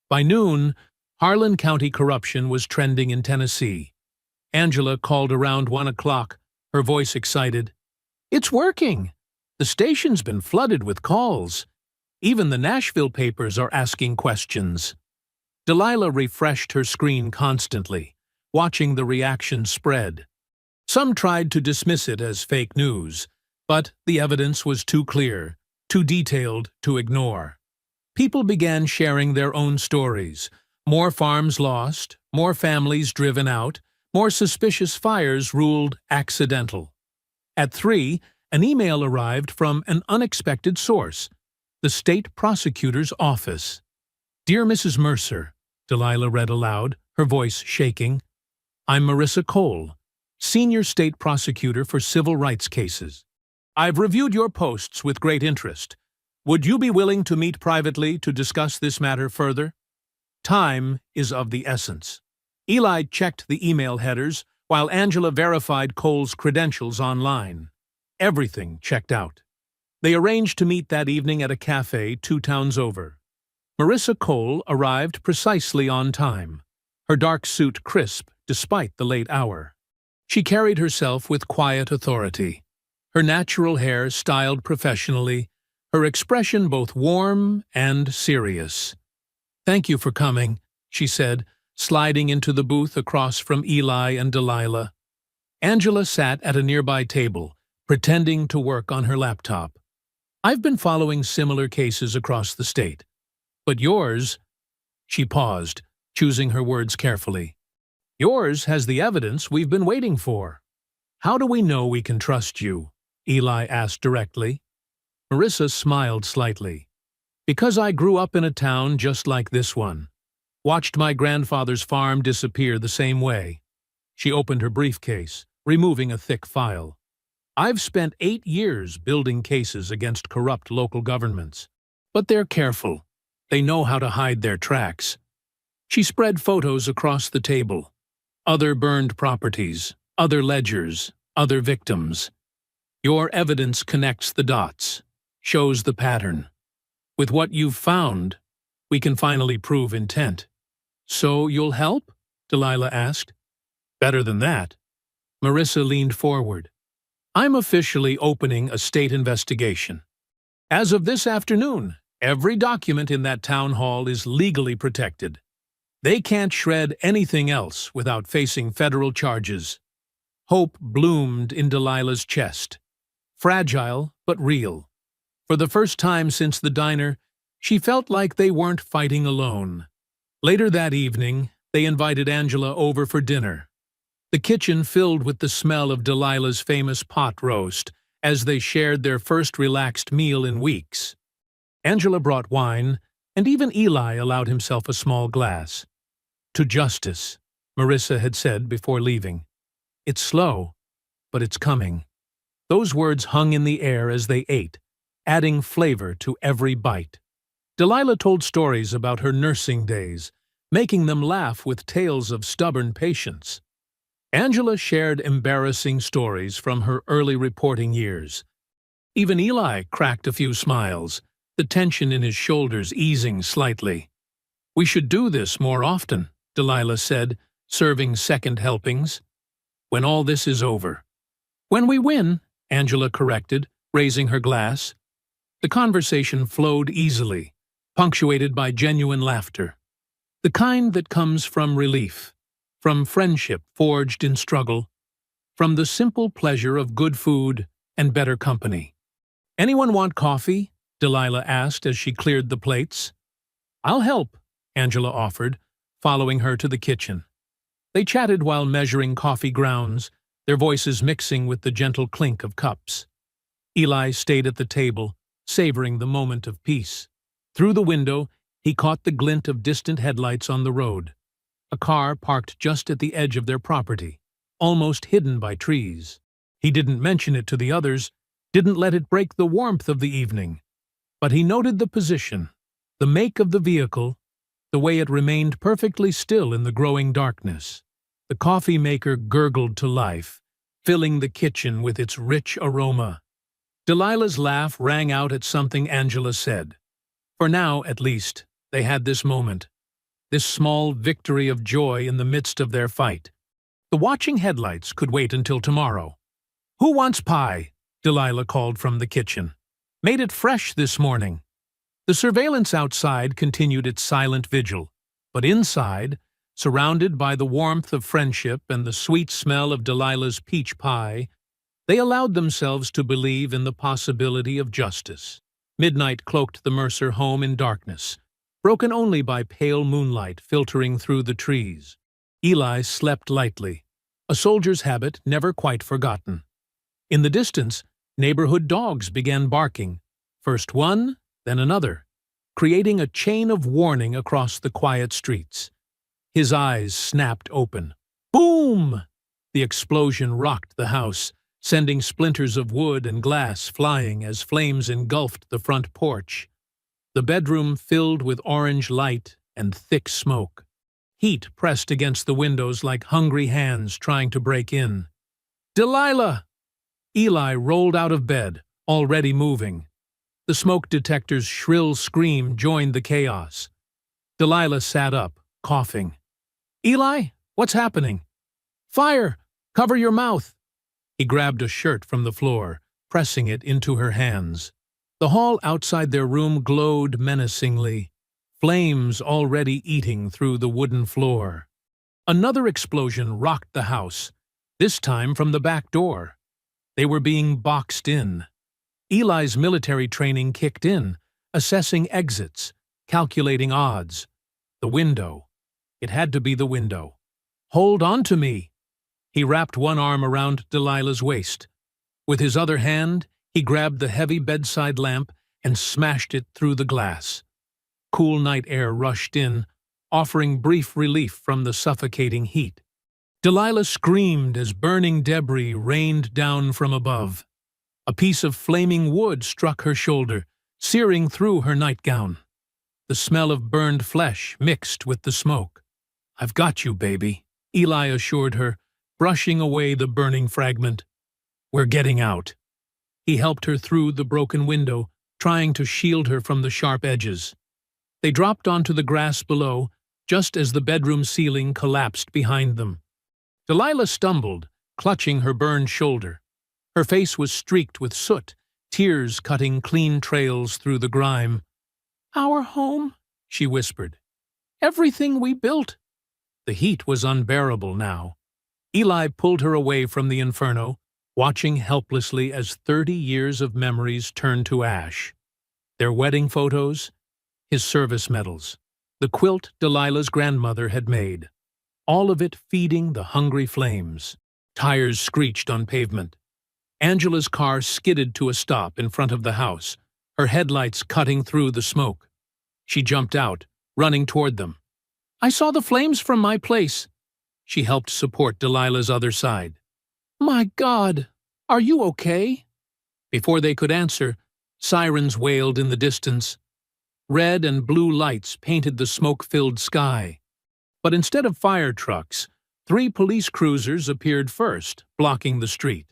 Speaker 1: By noon, Harlan County corruption was trending in Tennessee. Angela called around 1 o'clock, her voice excited. "It's working! The station's been flooded with calls. Even the Nashville papers are asking questions." Delilah refreshed her screen constantly, watching the reaction spread. Some tried to dismiss it as fake news, but the evidence was too clear, too detailed to ignore. People began sharing their own stories. More farms lost, more families driven out, more suspicious fires ruled accidental. At 3, an email arrived from an unexpected source, the state prosecutor's office. "Dear Mrs. Mercer," Delilah read aloud, her voice shaking. "I'm Marissa Cole, Senior State Prosecutor for Civil Rights Cases. I've reviewed your posts with great interest. Would you be willing to meet privately to discuss this matter further? Time is of the essence." Eli checked the email headers while Angela verified Cole's credentials online. Everything checked out. They arranged to meet that evening at a cafe 2 towns over. Marissa Cole arrived precisely on time, her dark suit crisp despite the late hour. She carried herself with quiet authority, her natural hair styled professionally, her expression both warm and serious. "Thank you for coming," she said, sliding into the booth across from Eli and Delilah. Angela sat at a nearby table, pretending to work on her laptop. "I've been following similar cases across the state. But yours—" She paused, choosing her words carefully. "Yours has the evidence we've been waiting for." "How do we know we can trust you?" Eli asked directly. Marissa smiled slightly. "Because I grew up in a town just like this one. Watched my grandfather's farm disappear the same way." She opened her briefcase, removing a thick file. "I've spent 8 years building cases against corrupt local governments. But they're careful. They know how to hide their tracks." She spread photos across the table. Other burned properties, other ledgers, other victims. "Your evidence connects the dots, shows the pattern. With what you've found, we can finally prove intent." "So you'll help?" Delilah asked. "Better than that." Marissa leaned forward. "I'm officially opening a state investigation. As of this afternoon, every document in that town hall is legally protected. They can't shred anything else without facing federal charges." Hope bloomed in Delilah's chest. Fragile, but real. For the first time since the diner, she felt like they weren't fighting alone. Later that evening, they invited Angela over for dinner. The kitchen filled with the smell of Delilah's famous pot roast as they shared their first relaxed meal in weeks. Angela brought wine, and even Eli allowed himself a small glass. To justice, Marissa had said before leaving. It's slow, but it's coming. Those words hung in the air as they ate, adding flavor to every bite. Delilah told stories about her nursing days, making them laugh with tales of stubborn patience. Angela shared embarrassing stories from her early reporting years. Even Eli cracked a few smiles, the tension in his shoulders easing slightly. "We should do this more often," Delilah said, serving second helpings. "When all this is over." "When we win," Angela corrected, raising her glass. The conversation flowed easily, punctuated by genuine laughter. The kind that comes from relief, from friendship forged in struggle, from the simple pleasure of good food and better company. "Anyone want coffee?" Delilah asked as she cleared the plates. "I'll help," Angela offered, following her to the kitchen. They chatted while measuring coffee grounds, their voices mixing with the gentle clink of cups. Eli stayed at the table, savoring the moment of peace. Through the window, he caught the glint of distant headlights on the road. A car parked just at the edge of their property, almost hidden by trees. He didn't mention it to the others, didn't let it break the warmth of the evening. But he noted the position, the make of the vehicle, the way it remained perfectly still in the growing darkness. The coffee maker gurgled to life, filling the kitchen with its rich aroma. Delilah's laugh rang out at something Angela said. For now, at least, they had this moment, this small victory of joy in the midst of their fight. The watching headlights could wait until tomorrow. "Who wants pie?" Delilah called from the kitchen. "Made it fresh this morning." The surveillance outside continued its silent vigil, but inside, surrounded by the warmth of friendship and the sweet smell of Delilah's peach pie, they allowed themselves to believe in the possibility of justice. Midnight cloaked the Mercer home in darkness, broken only by pale moonlight filtering through the trees. Eli slept lightly, a soldier's habit never quite forgotten. In the distance, neighborhood dogs began barking, first one, then another, creating a chain of warning across the quiet streets. His eyes snapped open. Boom! The explosion rocked the house, sending splinters of wood and glass flying as flames engulfed the front porch. The bedroom filled with orange light and thick smoke. Heat pressed against the windows like hungry hands trying to break in. "Delilah!" Eli rolled out of bed, already moving. The smoke detector's shrill scream joined the chaos. Delilah sat up, coughing. "Eli, what's happening?" "Fire! Cover your mouth!" He grabbed a shirt from the floor, pressing it into her hands. The hall outside their room glowed menacingly, flames already eating through the wooden floor. Another explosion rocked the house, this time from the back door. They were being boxed in. Eli's military training kicked in, assessing exits, calculating odds. The window. It had to be the window. "Hold on to me!" He wrapped one arm around Delilah's waist. With his other hand, he grabbed the heavy bedside lamp and smashed it through the glass. Cool night air rushed in, offering brief relief from the suffocating heat. Delilah screamed as burning debris rained down from above. A piece of flaming wood struck her shoulder, searing through her nightgown. The smell of burned flesh mixed with the smoke. "I've got you, baby," Eli assured her, brushing away the burning fragment. "We're getting out." He helped her through the broken window, trying to shield her from the sharp edges. They dropped onto the grass below, just as the bedroom ceiling collapsed behind them. Delilah stumbled, clutching her burned shoulder. Her face was streaked with soot, tears cutting clean trails through the grime. "Our home," she whispered. "Everything we built." The heat was unbearable now. Eli pulled her away from the inferno, watching helplessly as 30 years of memories turned to ash. Their wedding photos, his service medals, the quilt Delilah's grandmother had made, all of it feeding the hungry flames. Tires screeched on pavement. Angela's car skidded to a stop in front of the house, her headlights cutting through the smoke. She jumped out, running toward them. "I saw the flames from my place." She helped support Delilah's other side. "My God, are you okay?" Before they could answer, sirens wailed in the distance. Red and blue lights painted the smoke-filled sky. But instead of fire trucks, 3 police cruisers appeared first, blocking the street.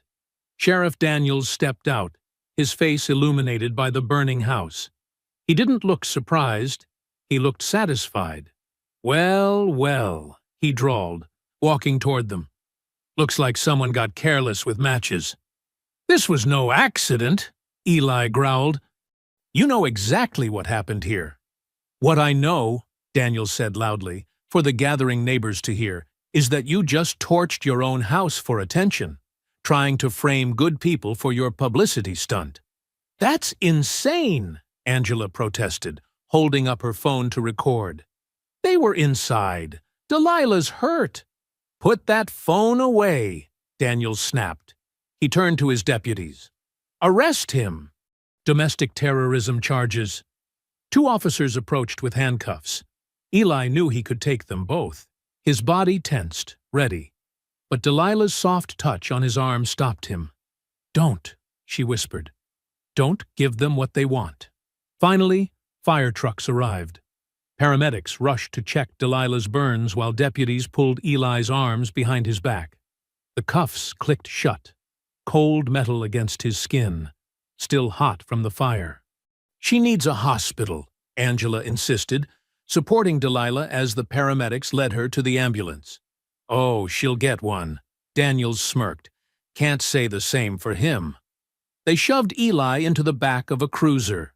Speaker 1: Sheriff Daniels stepped out, his face illuminated by the burning house. He didn't look surprised. He looked satisfied. "Well, well," he drawled, walking toward them. "Looks like someone got careless with matches." "This was no accident," Eli growled. "You know exactly what happened here." "What I know," Daniels said loudly, for the gathering neighbors to hear, "is that you just torched your own house for attention, trying to frame good people for your publicity stunt." "That's insane," Angela protested, holding up her phone to record. "They were inside. Delilah's hurt." "Put that phone away," Daniels snapped. He turned to his deputies. "Arrest him." Domestic terrorism charges. 2 officers approached with handcuffs. Eli knew he could take them both. His body tensed, ready. But Delilah's soft touch on his arm stopped him. "Don't," she whispered. "Don't give them what they want." Finally, fire trucks arrived. Paramedics rushed to check Delilah's burns while deputies pulled Eli's arms behind his back. The cuffs clicked shut, cold metal against his skin, still hot from the fire. "She needs a hospital," Angela insisted, supporting Delilah as the paramedics led her to the ambulance. "Oh, she'll get one," Daniels smirked. "Can't say the same for him." They shoved Eli into the back of a cruiser.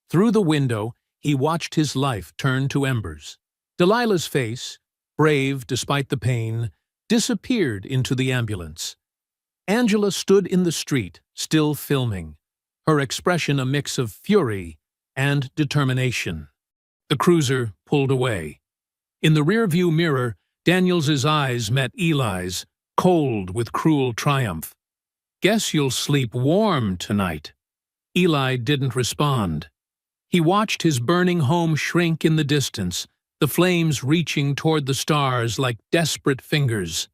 Speaker 1: Through the window, he watched his life turn to embers. Delilah's face, brave despite the pain, disappeared into the ambulance. Angela stood in the street, still filming, her expression a mix of fury and determination. The cruiser pulled away. In the rearview mirror, Daniels's eyes met Eli's, cold with cruel triumph. "Guess you'll sleep warm tonight." Eli didn't respond. He watched his burning home shrink in the distance, the flames reaching toward the stars like desperate fingers.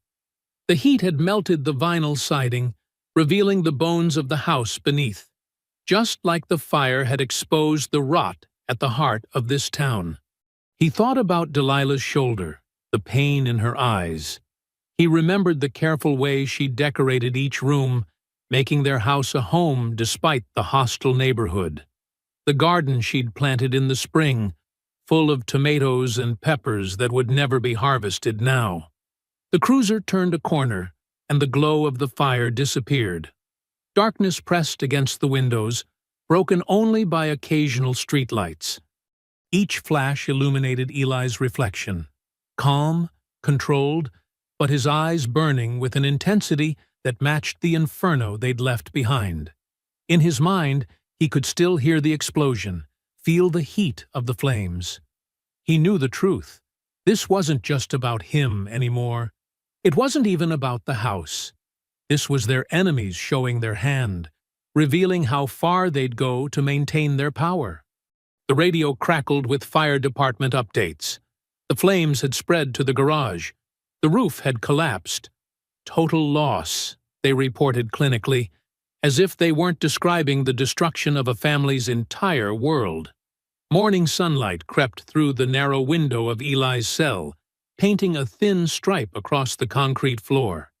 Speaker 1: The heat had melted the vinyl siding, revealing the bones of the house beneath, just like the fire had exposed the rot at the heart of this town. He thought about Delilah's shoulder, the pain in her eyes. He remembered the careful way she decorated each room, making their house a home despite the hostile neighborhood. The garden she'd planted in the spring, full of tomatoes and peppers that would never be harvested now. The cruiser turned a corner, and the glow of the fire disappeared. Darkness pressed against the windows, broken only by occasional streetlights. Each flash illuminated Eli's reflection, calm, controlled, but his eyes burning with an intensity that matched the inferno they'd left behind. In his mind, he could still hear the explosion, feel the heat of the flames. He knew the truth. This wasn't just about him anymore. It wasn't even about the house. This was their enemies showing their hand, revealing how far they'd go to maintain their power. The radio crackled with fire department updates. The flames had spread to the garage. The roof had collapsed. "Total loss," they reported clinically, as if they weren't describing the destruction of a family's entire world. Morning sunlight crept through the narrow window of Eli's cell, painting a thin stripe across the concrete floor.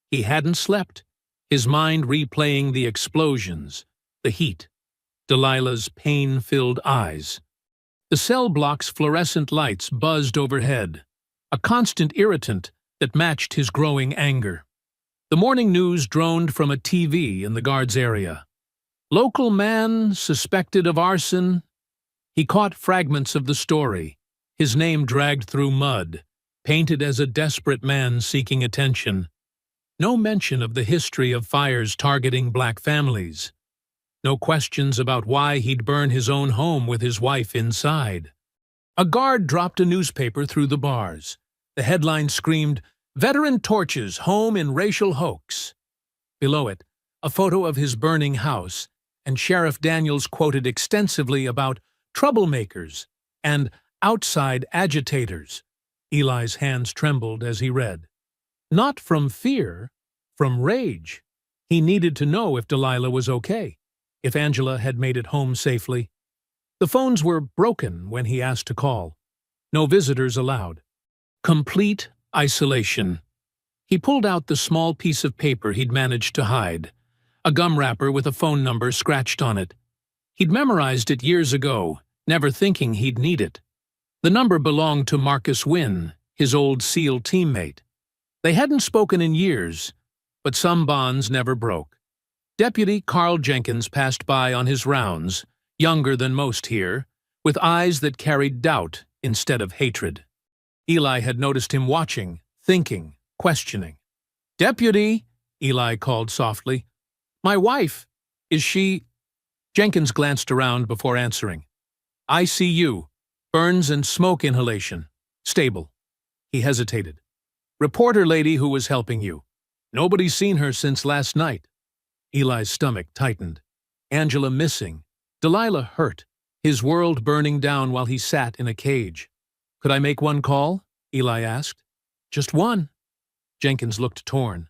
Speaker 1: He hadn't slept, his mind replaying the explosions, the heat, Delilah's pain-filled eyes. The cell block's fluorescent lights buzzed overhead, a constant irritant that matched his growing anger. The morning news droned from a TV in the guard's area. "Local man suspected of arson." He caught fragments of the story, his name dragged through mud, painted as a desperate man seeking attention. No mention of the history of fires targeting black families. No questions about why he'd burn his own home with his wife inside. A guard dropped a newspaper through the bars. The headline screamed, "Veteran torches home in racial hoax." Below it, a photo of his burning house, and Sheriff Daniels quoted extensively about troublemakers and outside agitators. Eli's hands trembled as he read. Not from fear, from rage. He needed to know if Delilah was okay, if Angela had made it home safely. The phones were broken when he asked to call. No visitors allowed. Complete isolation. He pulled out the small piece of paper he'd managed to hide, a gum wrapper with a phone number scratched on it. He'd memorized it years ago, never thinking he'd need it. The number belonged to Marcus Wynne, his old SEAL teammate. They hadn't spoken in years, but some bonds never broke. Deputy Carl Jenkins passed by on his rounds, younger than most here, with eyes that carried doubt instead of hatred. Eli had noticed him watching, thinking, questioning. "Deputy," Eli called softly. "My wife. Is she—" Jenkins glanced around before answering. "ICU. Burns and smoke inhalation. Stable." He hesitated. "Reporter lady who was helping you. Nobody's seen her since last night." Eli's stomach tightened. Angela missing. Delilah hurt. His world burning down while he sat in a cage. "Could I make one call?" Eli asked. "Just one." Jenkins looked torn.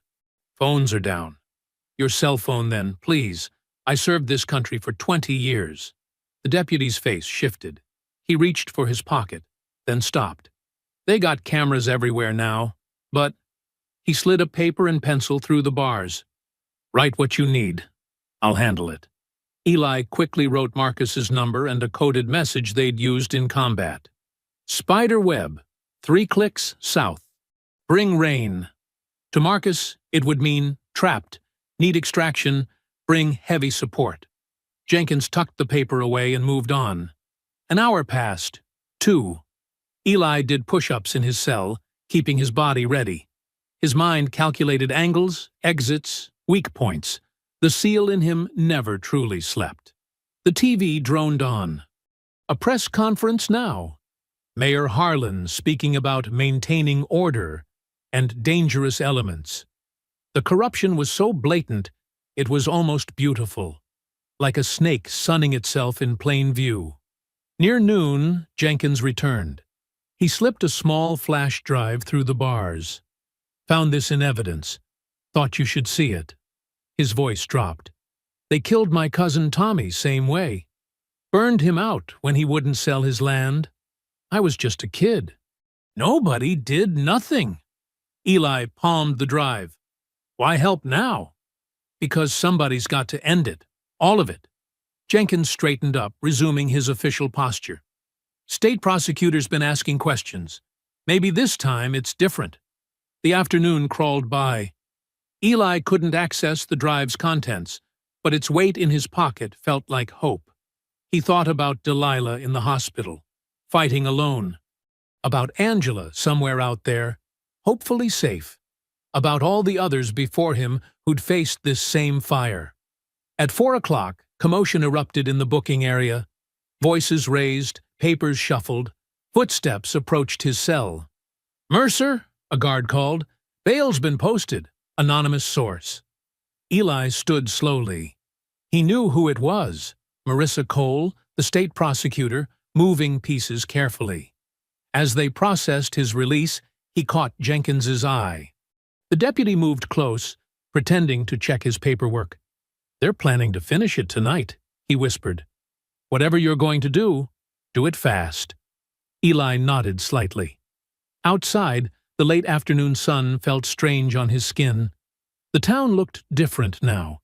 Speaker 1: "Phones are down." "Your cell phone, then, please. I served this country for 20 years. The deputy's face shifted. He reached for his pocket, then stopped. "They got cameras everywhere now, but—" He slid a paper and pencil through the bars. "Write what you need. I'll handle it." Eli quickly wrote Marcus's number and a coded message they'd used in combat. "Spider web. 3 clicks south. Bring rain." To Marcus, it would mean trapped, need extraction, bring heavy support. Jenkins tucked the paper away and moved on. An hour passed. 2. Eli did push-ups in his cell, keeping his body ready. His mind calculated angles, exits, weak points. The SEAL in him never truly slept. The TV droned on. A press conference now. Mayor Harlan speaking about maintaining order and dangerous elements. The corruption was so blatant, it was almost beautiful, like a snake sunning itself in plain view. Near noon, Jenkins returned. He slipped a small flash drive through the bars. "Found this in evidence. Thought you should see it." His voice dropped. "They killed my cousin Tommy same way. Burned him out when he wouldn't sell his land. I was just a kid. Nobody did nothing." Eli palmed the drive. "Why help now?" "Because somebody's got to end it. All of it." Jenkins straightened up, resuming his official posture. "State prosecutor's been asking questions. Maybe this time it's different." The afternoon crawled by. Eli couldn't access the drive's contents, but its weight in his pocket felt like hope. He thought about Delilah in the hospital, fighting alone. About Angela somewhere out there, hopefully safe. About all the others before him who'd faced this same fire. At 4 o'clock, commotion erupted in the booking area. Voices raised, papers shuffled. Footsteps approached his cell. "Mercer," a guard called. "Bail's been posted. Anonymous source." Eli stood slowly. He knew who it was. Marissa Cole, the state prosecutor, moving pieces carefully. As they processed his release, he caught Jenkins's eye. The deputy moved close, pretending to check his paperwork. "They're planning to finish it tonight," he whispered. "Whatever you're going to do it fast." Eli nodded slightly. Outside, the late afternoon sun felt strange on his skin. The town looked different now.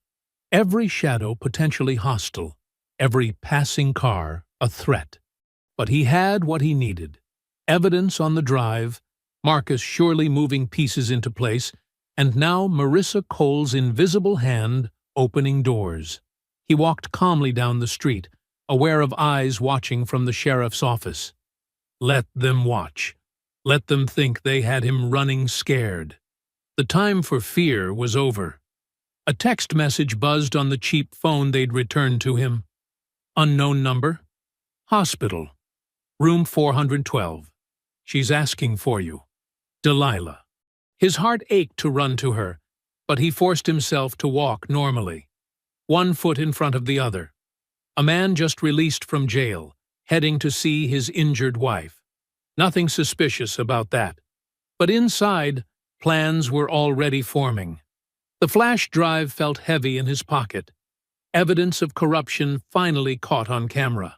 Speaker 1: Every shadow potentially hostile, every passing car a threat. But he had what he needed. Evidence on the drive, Marcus surely moving pieces into place, and now Marissa Cole's invisible hand opening doors. He walked calmly down the street, aware of eyes watching from the sheriff's office. Let them watch. Let them think they had him running scared. The time for fear was over. A text message buzzed on the cheap phone they'd returned to him. Unknown number. Hospital. Room 412. She's asking for you. Delilah. His heart ached to run to her, but he forced himself to walk normally. One foot in front of the other. A man just released from jail, heading to see his injured wife. Nothing suspicious about that. But inside, plans were already forming. The flash drive felt heavy in his pocket. Evidence of corruption finally caught on camera.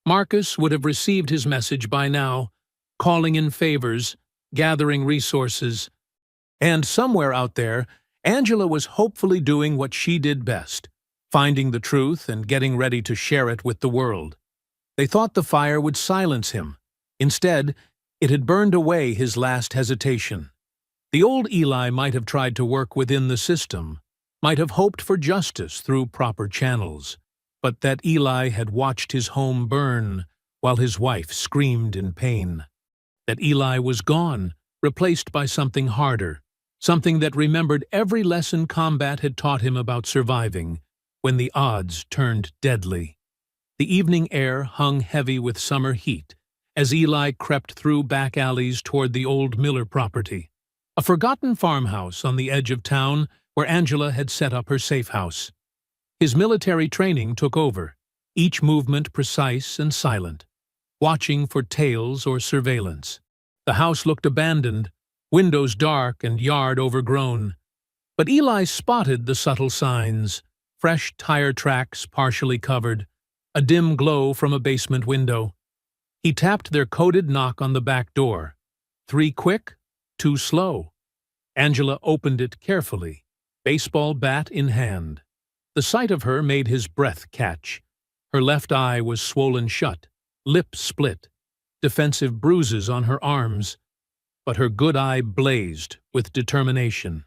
Speaker 1: Marcus would have received his message by now, calling in favors, gathering resources. And somewhere out there, Angela was hopefully doing what she did best, finding the truth and getting ready to share it with the world. They thought the fire would silence him. Instead, it had burned away his last hesitation. The old Eli might have tried to work within the system, might have hoped for justice through proper channels, but that Eli had watched his home burn while his wife screamed in pain. That Eli was gone, replaced by something harder, something that remembered every lesson combat had taught him about surviving when the odds turned deadly. The evening air hung heavy with summer heat as Eli crept through back alleys toward the old Miller property, a forgotten farmhouse on the edge of town where Angela had set up her safe house. His military training took over, each movement precise and silent, watching for tails or surveillance. The house looked abandoned, windows dark and yard overgrown. But Eli spotted the subtle signs: fresh tire tracks partially covered, a dim glow from a basement window. He tapped their coded knock on the back door. 3 quick, 2 slow. Angela opened it carefully, baseball bat in hand. The sight of her made his breath catch. Her left eye was swollen shut, lip split, defensive bruises on her arms. But her good eye blazed with determination.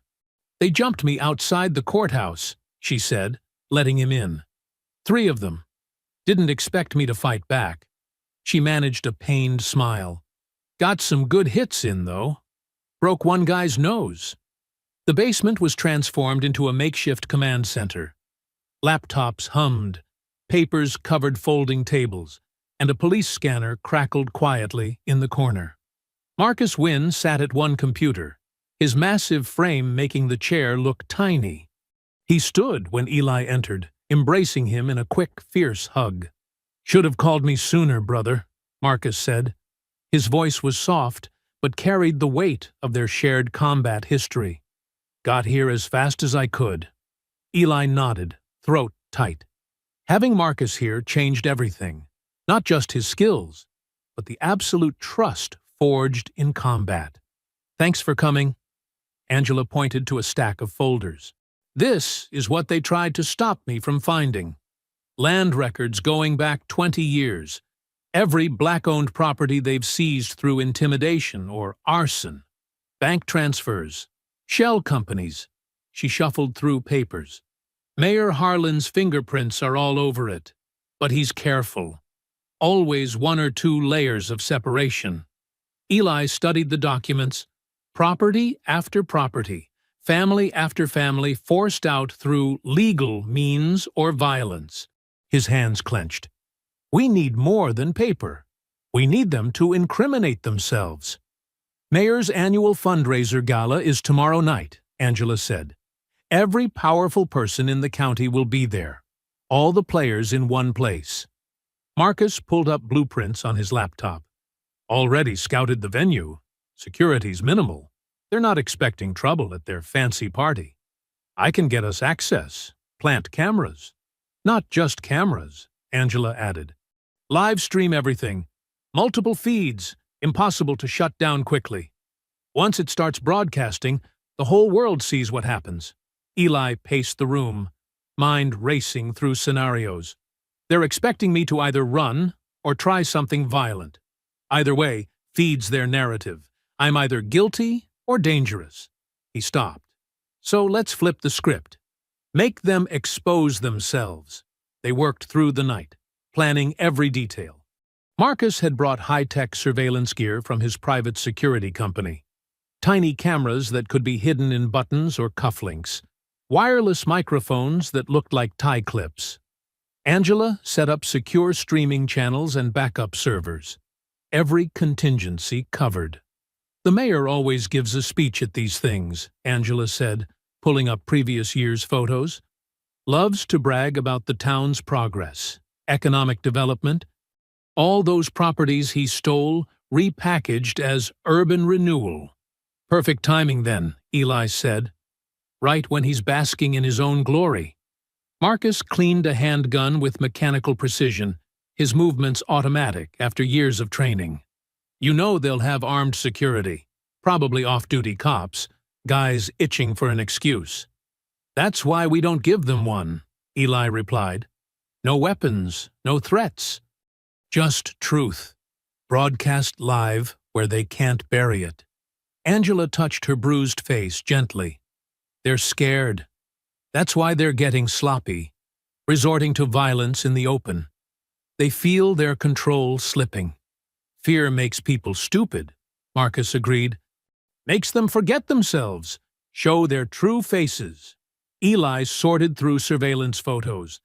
Speaker 1: "They jumped me outside the courthouse," she said, letting him in. 3 of them. Didn't expect me to fight back. She managed a pained smile. "Got some good hits in, though. Broke one guy's nose." The basement was transformed into a makeshift command center. Laptops hummed, papers covered folding tables, and a police scanner crackled quietly in the corner. Marcus Wynn sat at one computer, his massive frame making the chair look tiny. He stood when Eli entered, embracing him in a quick, fierce hug. "Should have called me sooner, brother," Marcus said. His voice was soft, but carried the weight of their shared combat history. "Got here as fast as I could." Eli nodded, throat tight. Having Marcus here changed everything, not just his skills, but the absolute trust forged in combat. "Thanks for coming." Angela pointed to a stack of folders. "This is what they tried to stop me from finding. Land records going back 20 years. Every black-owned property they've seized through intimidation or arson. Bank transfers. Shell companies." She shuffled through papers. "Mayor Harlan's fingerprints are all over it. But he's careful. Always 1 or 2 layers of separation." Eli studied the documents. Property after property, family after family forced out through legal means or violence. His hands clenched. "We need more than paper. We need them to incriminate themselves." "Mayor's annual fundraiser gala is tomorrow night," Angela said. "Every powerful person in the county will be there. All the players in one place." Marcus pulled up blueprints on his laptop. "Already scouted the venue. Security's minimal. They're not expecting trouble at their fancy party. I can get us access, plant cameras." "Not just cameras," Angela added. "Live stream everything. Multiple feeds, impossible to shut down quickly. Once it starts broadcasting, the whole world sees what happens." Eli paced the room, mind racing through scenarios. "They're expecting me to either run or try something violent. Either way feeds their narrative. I'm either guilty or dangerous." He stopped. "So let's flip the script. Make them expose themselves." They worked through the night, planning every detail. Marcus had brought high-tech surveillance gear from his private security company. Tiny cameras that could be hidden in buttons or cufflinks. Wireless microphones that looked like tie clips. Angela set up secure streaming channels and backup servers. Every contingency covered. "The mayor always gives a speech at these things," Angela said, pulling up previous year's photos. "Loves to brag about the town's progress, economic development. All those properties he stole, repackaged as urban renewal. Perfect timing then, Eli said. Right when he's basking in his own glory. Marcus cleaned a handgun with mechanical precision, his movements automatic after years of training. You know they'll have armed security, probably off-duty cops, guys itching for an excuse. That's why we don't give them one, Eli replied. No weapons, no threats. Just truth, broadcast live where they can't bury it. Angela touched her bruised face gently. They're scared. That's why they're getting sloppy, resorting to violence in the open. They feel their control slipping. Fear makes people stupid, Marcus agreed. Makes them forget themselves, show their true faces. Eli sorted through surveillance photos,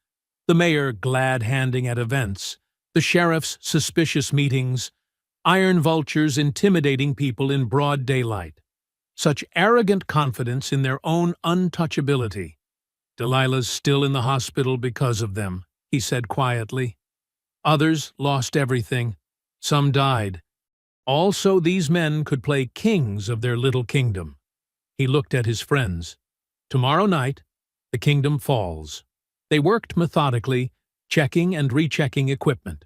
Speaker 1: the mayor glad-handing at events, the sheriff's suspicious meetings, iron vultures intimidating people in broad daylight. Such arrogant confidence in their own untouchability. Delilah's still in the hospital because of them, he said quietly. Others lost everything. Some died. Also, these men could play kings of their little kingdom. He looked at his friends. Tomorrow night, the kingdom falls. They worked methodically, checking and rechecking equipment.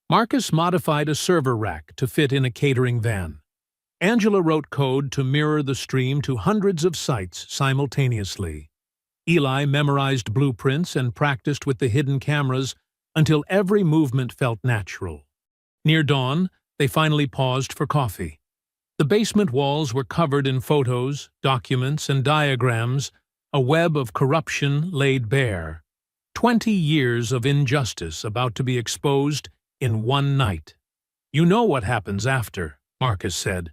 Speaker 1: Marcus modified a server rack to fit in a catering van. Angela wrote code to mirror the stream to hundreds of sites simultaneously. Eli memorized blueprints and practiced with the hidden cameras until every movement felt natural. Near dawn, they finally paused for coffee. The basement walls were covered in photos, documents, and diagrams, a web of corruption laid bare. 20 years of injustice about to be exposed in one night. You know what happens after, Marcus said.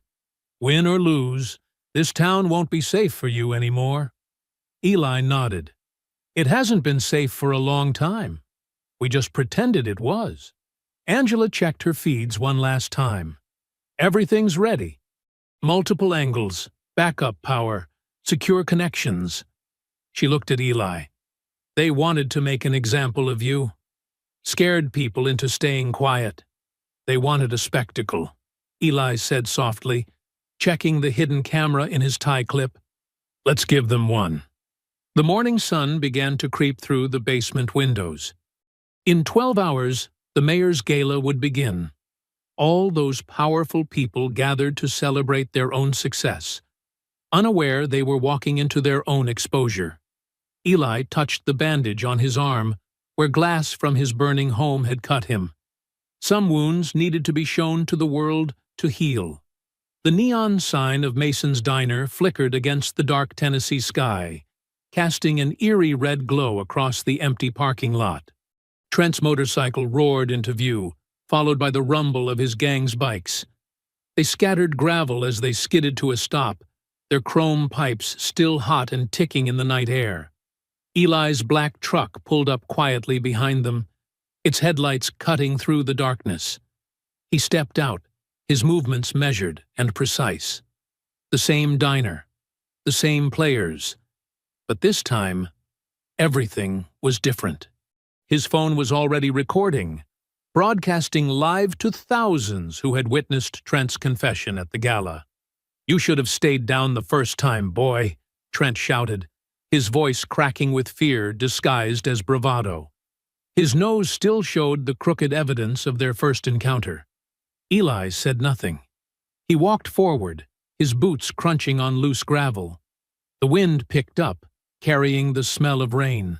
Speaker 1: Win or lose, this town won't be safe for you anymore. Eli nodded. It hasn't been safe for a long time. We just pretended it was. Angela checked her feeds one last time. Everything's ready. Multiple angles, backup power, secure connections. She looked at Eli. They wanted to make an example of you. Scared people into staying quiet. They wanted a spectacle, Eli said softly, checking the hidden camera in his tie clip. Let's give them one. The morning sun began to creep through the basement windows. In 12 hours, the mayor's gala would begin. All those powerful people gathered to celebrate their own success. Unaware they were walking into their own exposure. Eli touched the bandage on his arm, where glass from his burning home had cut him. Some wounds needed to be shown to the world to heal. The neon sign of Mason's Diner flickered against the dark Tennessee sky, casting an eerie red glow across the empty parking lot. Trent's motorcycle roared into view, followed by the rumble of his gang's bikes. They scattered gravel as they skidded to a stop, their chrome pipes still hot and ticking in the night air. Eli's black truck pulled up quietly behind them, its headlights cutting through the darkness. He stepped out, his movements measured and precise. The same diner, the same players. But this time, everything was different. His phone was already recording, broadcasting live to thousands who had witnessed Trent's confession at the gala. You should have stayed down the first time, boy, Trent shouted, his voice cracking with fear disguised as bravado. His nose still showed the crooked evidence of their first encounter. Eli said nothing. He walked forward, his boots crunching on loose gravel. The wind picked up, carrying the smell of rain.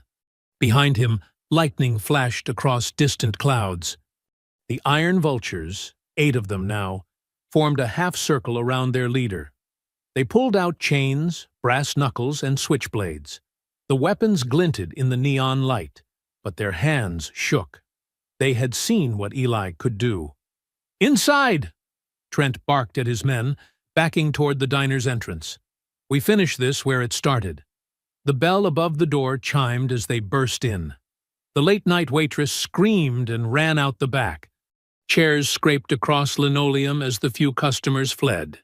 Speaker 1: Behind him, lightning flashed across distant clouds. The iron vultures, 8 of them now, formed a half-circle around their leader. They pulled out chains, brass knuckles, and switchblades. The weapons glinted in the neon light, but their hands shook. They had seen what Eli could do. "Inside!" Trent barked at his men, backing toward the diner's entrance. "We finish this where it started." The bell above the door chimed as they burst in. The late-night waitress screamed and ran out the back. Chairs scraped across linoleum as the few customers fled.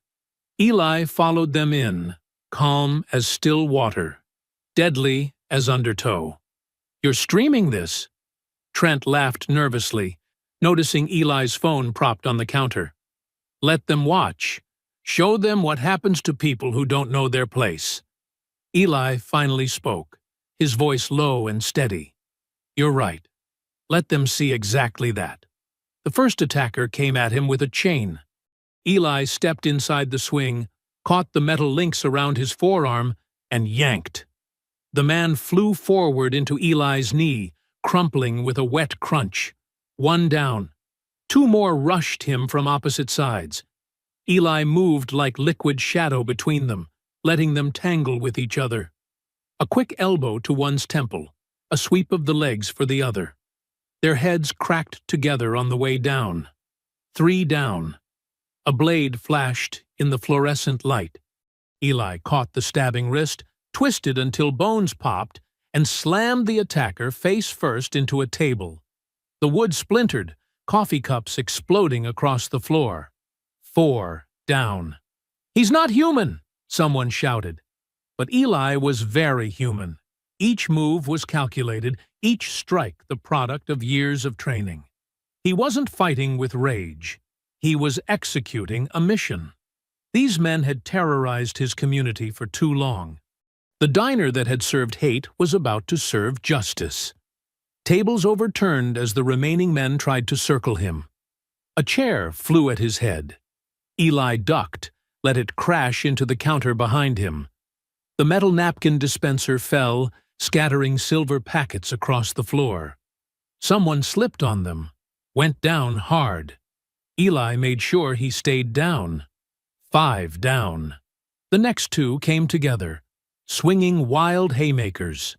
Speaker 1: Eli followed them in, calm as still water, deadly as undertow. "You're streaming this?" Trent laughed nervously. noticing Eli's phone propped on the counter. "Let them watch. Show them what happens to people who don't know their place." Eli finally spoke, his voice low and steady. "You're right. Let them see exactly that." The first attacker came at him with a chain. Eli stepped inside the swing, caught the metal links around his forearm, and yanked. The man flew forward into Eli's knee, crumpling with a wet crunch. One down. Two more rushed him from opposite sides. Eli moved like liquid shadow between them, letting them tangle with each other. A quick elbow to one's temple, a sweep of the legs for the other. Their heads cracked together on the way down. 3 down. A blade flashed in the fluorescent light. Eli caught the stabbing wrist, twisted until bones popped, and slammed the attacker face first into a table. The wood splintered, coffee cups exploding across the floor. 4 down. "He's not human!" someone shouted. But Eli was very human. Each move was calculated, each strike the product of years of training. He wasn't fighting with rage. He was executing a mission. These men had terrorized his community for too long. The diner that had served hate was about to serve justice. Tables overturned as the remaining men tried to circle him. A chair flew at his head. Eli ducked, let it crash into the counter behind him. The metal napkin dispenser fell, scattering silver packets across the floor. Someone slipped on them, went down hard. Eli made sure he stayed down. 5 down. The next 2 came together, swinging wild haymakers.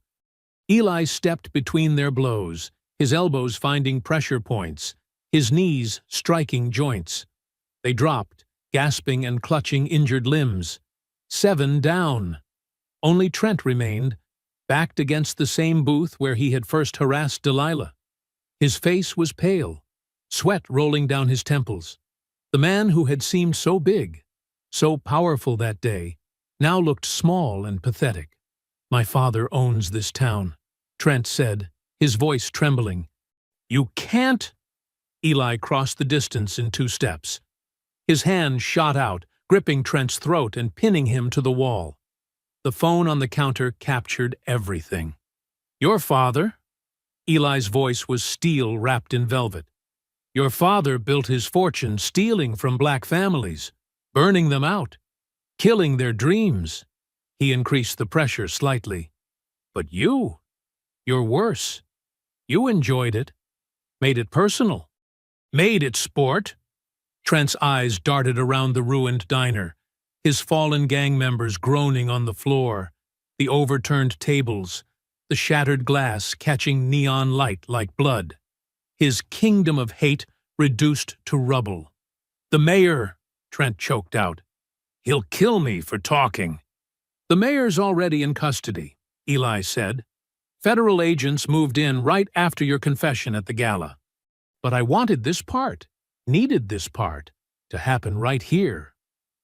Speaker 1: Eli stepped between their blows, his elbows finding pressure points, his knees striking joints. They dropped, gasping and clutching injured limbs. 7 down. Only Trent remained, backed against the same booth where he had first harassed Delilah. His face was pale, sweat rolling down his temples. The man who had seemed so big, so powerful that day, now looked small and pathetic. "My father owns this town," Trent said, his voice trembling. "You can't—" Eli crossed the distance in 2 steps. His hand shot out, gripping Trent's throat and pinning him to the wall. The phone on the counter captured everything. "Your father?" Eli's voice was steel wrapped in velvet. "Your father built his fortune stealing from black families, burning them out, killing their dreams." He increased the pressure slightly. "But you're worse. You enjoyed it, made it personal, made it sport." Trent's eyes darted around the ruined diner, his fallen gang members groaning on the floor, the overturned tables, the shattered glass catching neon light like blood. His kingdom of hate reduced to rubble. "The mayor," Trent choked out. "He'll kill me for talking." "The mayor's already in custody," Eli said. "Federal agents moved in right after your confession at the gala. But I wanted this part, needed this part, to happen right here,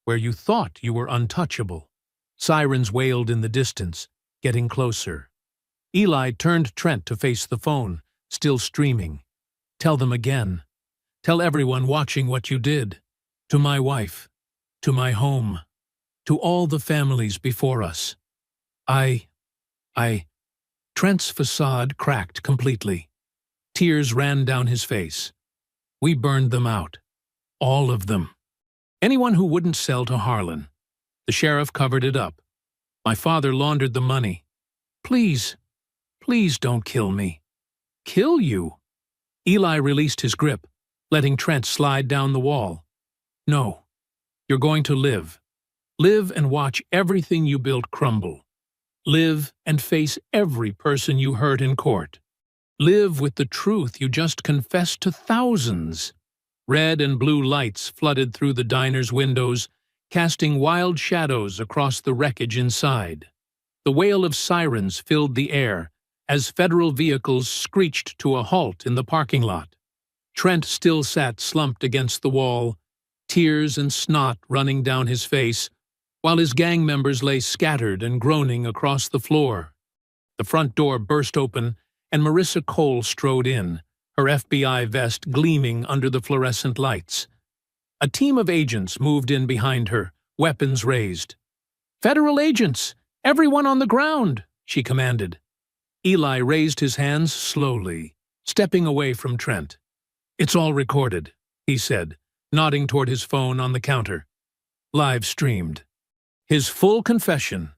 Speaker 1: where you thought you were untouchable." Sirens wailed in the distance, getting closer. Eli turned Trent to face the phone, still streaming. "Tell them again. Tell everyone watching what you did. To my wife. To my home. To all the families before us. I... Trent's facade cracked completely. Tears ran down his face. "We burned them out. All of them. Anyone who wouldn't sell to Harlan. The sheriff covered it up. My father laundered the money. Please, please don't kill me." "Kill you?" Eli released his grip, letting Trent slide down the wall. "No. You're going to live. Live and watch everything you built crumble. Live and face every person you hurt in court. Live with the truth you just confessed to thousands." Red and blue lights flooded through the diner's windows, casting wild shadows across the wreckage inside. The wail of sirens filled the air as federal vehicles screeched to a halt in the parking lot. Trent still sat slumped against the wall, tears and snot running down his face, while his gang members lay scattered and groaning across the floor. The front door burst open, and Marissa Cole strode in, her FBI vest gleaming under the fluorescent lights. A team of agents moved in behind her, weapons raised. "Federal agents! Everyone on the ground!" she commanded. Eli raised his hands slowly, stepping away from Trent. "It's all recorded," he said, nodding toward his phone on the counter. "Live streamed." His full confession.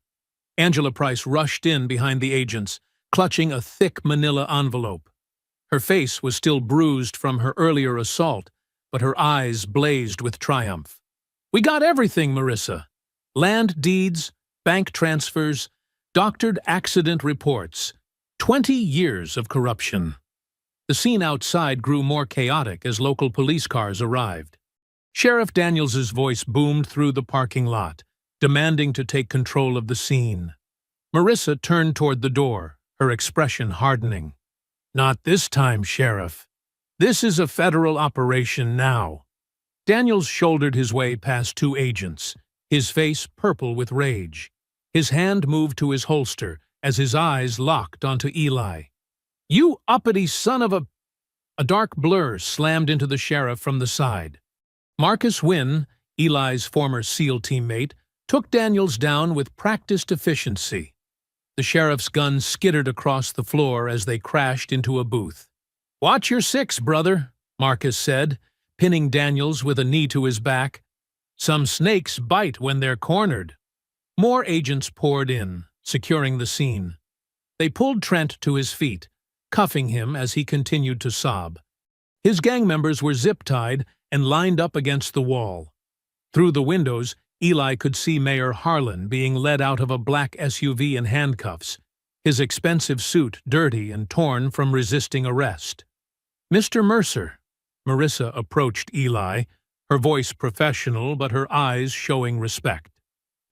Speaker 1: Angela Price rushed in behind the agents, clutching a thick manila envelope. Her face was still bruised from her earlier assault, but her eyes blazed with triumph. "We got everything, Marissa. Land deeds, bank transfers, doctored accident reports. 20 years of corruption." The scene outside grew more chaotic as local police cars arrived. Sheriff Daniels's voice boomed through the parking lot, demanding to take control of the scene. Marissa turned toward the door, her expression hardening. "Not this time, Sheriff. This is a federal operation now." Daniels shouldered his way past two agents, his face purple with rage. His hand moved to his holster as his eyes locked onto Eli. "You uppity son of a—" A dark blur slammed into the sheriff from the side. Marcus Wynn, Eli's former SEAL teammate, took Daniels down with practiced efficiency. The sheriff's gun skittered across the floor as they crashed into a booth. "Watch your six, brother," Marcus said, pinning Daniels with a knee to his back. "Some snakes bite when they're cornered." More agents poured in, securing the scene. They pulled Trent to his feet, cuffing him as he continued to sob. His gang members were zip-tied and lined up against the wall. Through the windows, Eli could see Mayor Harlan being led out of a black SUV in handcuffs, his expensive suit dirty and torn from resisting arrest. "Mr. Mercer," Marissa approached Eli, her voice professional but her eyes showing respect.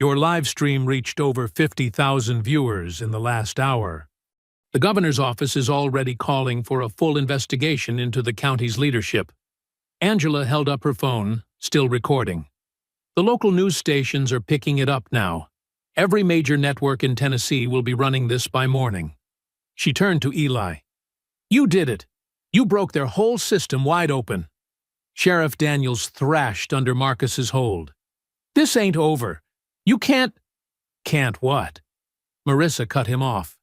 Speaker 1: "Your live stream reached over 50,000 viewers in the last hour. The governor's office is already calling for a full investigation into the county's leadership." Angela held up her phone, still recording. "The local news stations are picking it up now. Every major network in Tennessee will be running this by morning." She turned to Eli. "You did it. You broke their whole system wide open." Sheriff Daniels thrashed under Marcus's hold. "This ain't over. You can't—" "Can't what?" Marissa cut him off.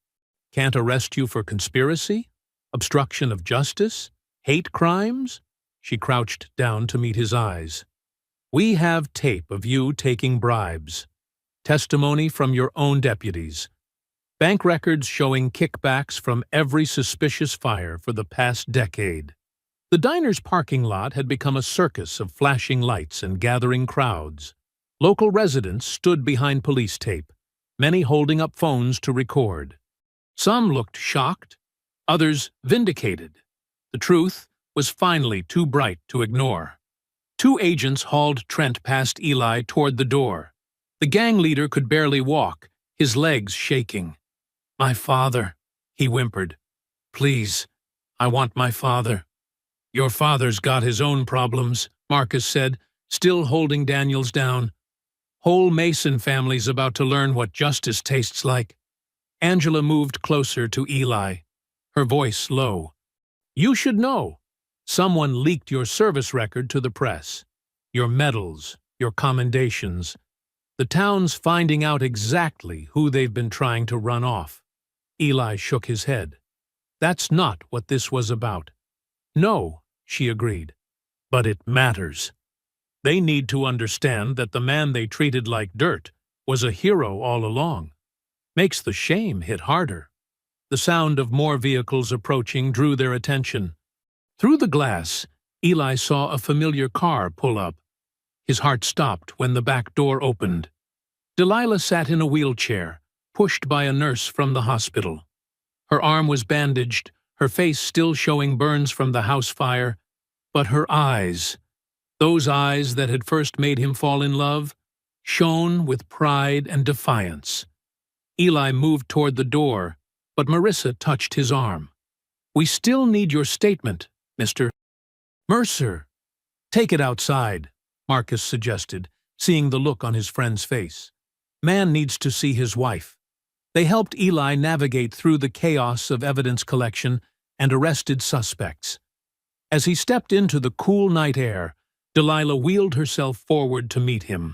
Speaker 1: "Can't arrest you for conspiracy? Obstruction of justice? Hate crimes?" She crouched down to meet his eyes. "We have tape of you taking bribes. Testimony from your own deputies. Bank records showing kickbacks from every suspicious fire for the past decade." The diner's parking lot had become a circus of flashing lights and gathering crowds. Local residents stood behind police tape, many holding up phones to record. Some looked shocked, others vindicated. The truth was finally too bright to ignore. Two agents hauled Trent past Eli toward the door. The gang leader could barely walk, his legs shaking. "My father," he whimpered. "Please, I want my father." "Your father's got his own problems," Marcus said, still holding Daniels down. "Whole Mason family's about to learn what justice tastes like." Angela moved closer to Eli, her voice low. "You should know. Someone leaked your service record to the press. Your medals, your commendations. The town's finding out exactly who they've been trying to run off." Eli shook his head. "That's not what this was about." "No," she agreed. "But it matters. They need to understand that the man they treated like dirt was a hero all along. Makes the shame hit harder." The sound of more vehicles approaching drew their attention. Through the glass, Eli saw a familiar car pull up. His heart stopped when the back door opened. Delilah sat in a wheelchair, pushed by a nurse from the hospital. Her arm was bandaged, her face still showing burns from the house fire, but her eyes, those eyes that had first made him fall in love, shone with pride and defiance. Eli moved toward the door, but Marissa touched his arm. "We still need your statement, Mr. Mercer." "Take it outside," Marcus suggested, seeing the look on his friend's face. "Man needs to see his wife." They helped Eli navigate through the chaos of evidence collection and arrested suspects. As he stepped into the cool night air, Delilah wheeled herself forward to meet him.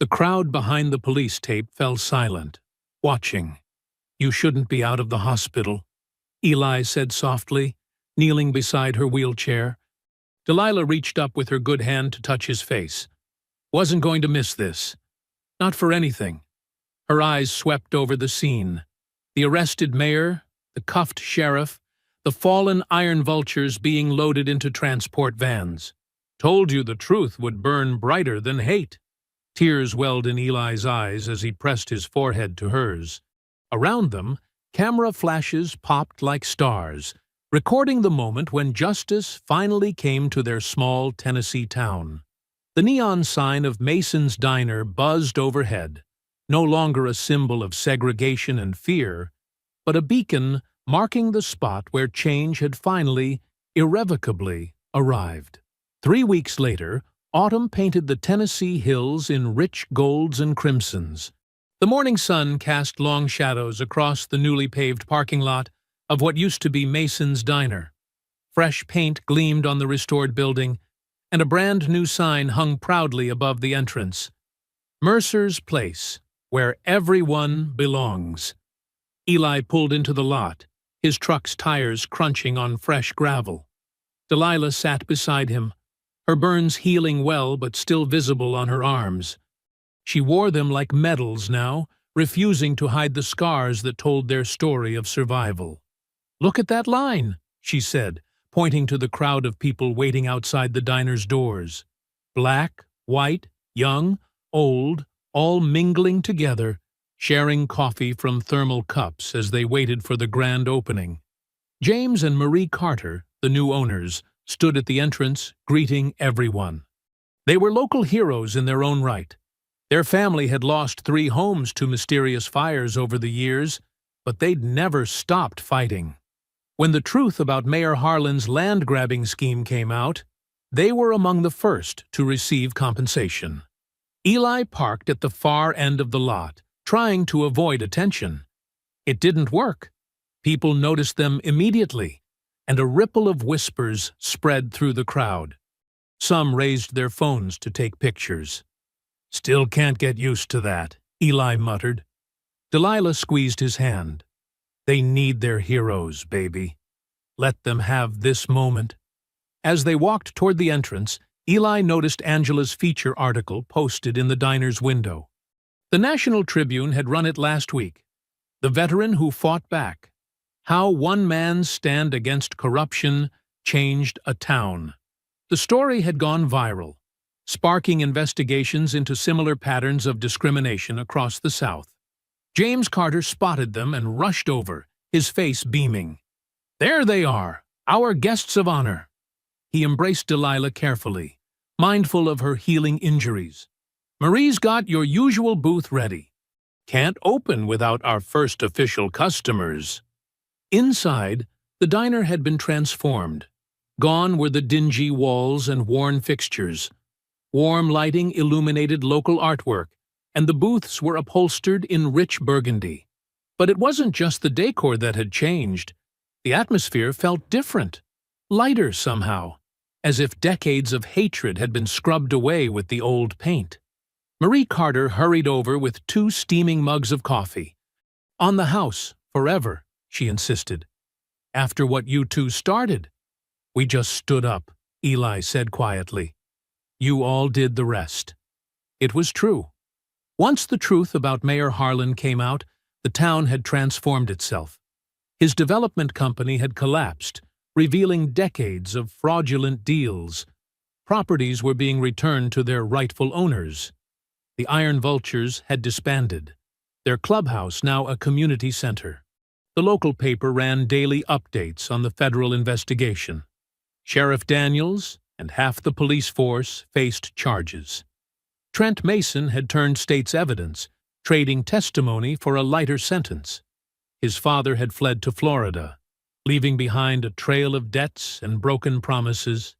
Speaker 1: The crowd behind the police tape fell silent, watching. "You shouldn't be out of the hospital," Eli said softly, kneeling beside her wheelchair. Delilah reached up with her good hand to touch his face. "Wasn't going to miss this. Not for anything." Her eyes swept over the scene. The arrested mayor, the cuffed sheriff, the fallen iron vultures being loaded into transport vans. "Told you the truth would burn brighter than hate." Tears welled in Eli's eyes as he pressed his forehead to hers. Around them, camera flashes popped like stars, recording the moment when justice finally came to their small Tennessee town. The neon sign of Mason's Diner buzzed overhead, no longer a symbol of segregation and fear, but a beacon marking the spot where change had finally, irrevocably, arrived. 3 weeks later, autumn painted the Tennessee hills in rich golds and crimsons. The morning sun cast long shadows across the newly paved parking lot of what used to be Mason's Diner. Fresh paint gleamed on the restored building, and a brand-new sign hung proudly above the entrance. "Mercer's Place, where everyone belongs." Eli pulled into the lot, his truck's tires crunching on fresh gravel. Delilah sat beside him, her burns healing well but still visible on her arms. She wore them like medals now, refusing to hide the scars that told their story of survival. "Look at that line," she said, pointing to the crowd of people waiting outside the diner's doors. Black, white, young, old, all mingling together, sharing coffee from thermal cups as they waited for the grand opening. James and Marie Carter, the new owners, stood at the entrance, greeting everyone. They were local heroes in their own right. Their family had lost 3 homes to mysterious fires over the years, but they'd never stopped fighting. When the truth about Mayor Harlan's land-grabbing scheme came out, they were among the first to receive compensation. Eli parked at the far end of the lot, trying to avoid attention. It didn't work. People noticed them immediately, and a ripple of whispers spread through the crowd. Some raised their phones to take pictures. "Still can't get used to that," Eli muttered. Delilah squeezed his hand. "They need their heroes, baby. Let them have this moment." As they walked toward the entrance, Eli noticed Angela's feature article posted in the diner's window. The National Tribune had run it last week. "The Veteran Who Fought Back. How One Man's Stand Against Corruption Changed a Town." The story had gone viral, sparking investigations into similar patterns of discrimination across the South. James Carter spotted them and rushed over, his face beaming. "There they are, our guests of honor." He embraced Delilah carefully, mindful of her healing injuries. "Marie's got your usual booth ready. Can't open without our first official customers." Inside, the diner had been transformed. Gone were the dingy walls and worn fixtures. Warm lighting illuminated local artwork, and the booths were upholstered in rich burgundy. But it wasn't just the decor that had changed. The atmosphere felt different, lighter somehow, as if decades of hatred had been scrubbed away with the old paint. Marie Carter hurried over with 2 steaming mugs of coffee. "On the house, forever," she insisted. "After what you 2 started." "We just stood up," Eli said quietly. "You all did the rest." It was true. Once the truth about Mayor Harlan came out, the town had transformed itself. His development company had collapsed, revealing decades of fraudulent deals. Properties were being returned to their rightful owners. The Iron Vultures had disbanded, their clubhouse now a community center. The local paper ran daily updates on the federal investigation. Sheriff Daniels and half the police force faced charges. Trent Mason had turned state's evidence, trading testimony for a lighter sentence. His father had fled to Florida, leaving behind a trail of debts and broken promises.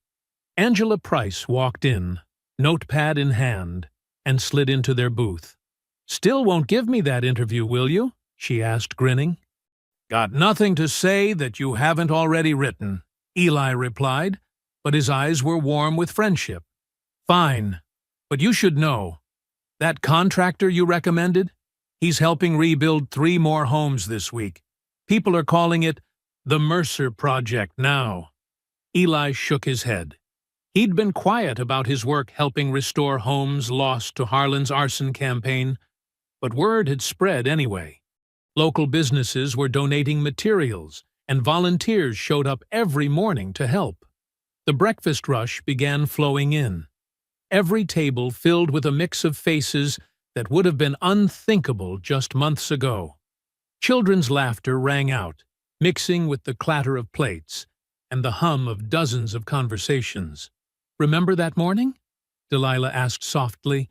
Speaker 1: Angela Price walked in, notepad in hand, and slid into their booth. "Still won't give me that interview, will you?" she asked, grinning. "Got nothing to say that you haven't already written," Eli replied, but his eyes were warm with friendship. "Fine, but you should know. That contractor you recommended? He's helping rebuild 3 more homes this week. People are calling it the Mercer Project now." Eli shook his head. He'd been quiet about his work helping restore homes lost to Harlan's arson campaign, but word had spread anyway. Local businesses were donating materials, and volunteers showed up every morning to help. The breakfast rush began flowing in. Every table filled with a mix of faces that would have been unthinkable just months ago. Children's laughter rang out, mixing with the clatter of plates and the hum of dozens of conversations. "Remember that morning?" Delilah asked softly,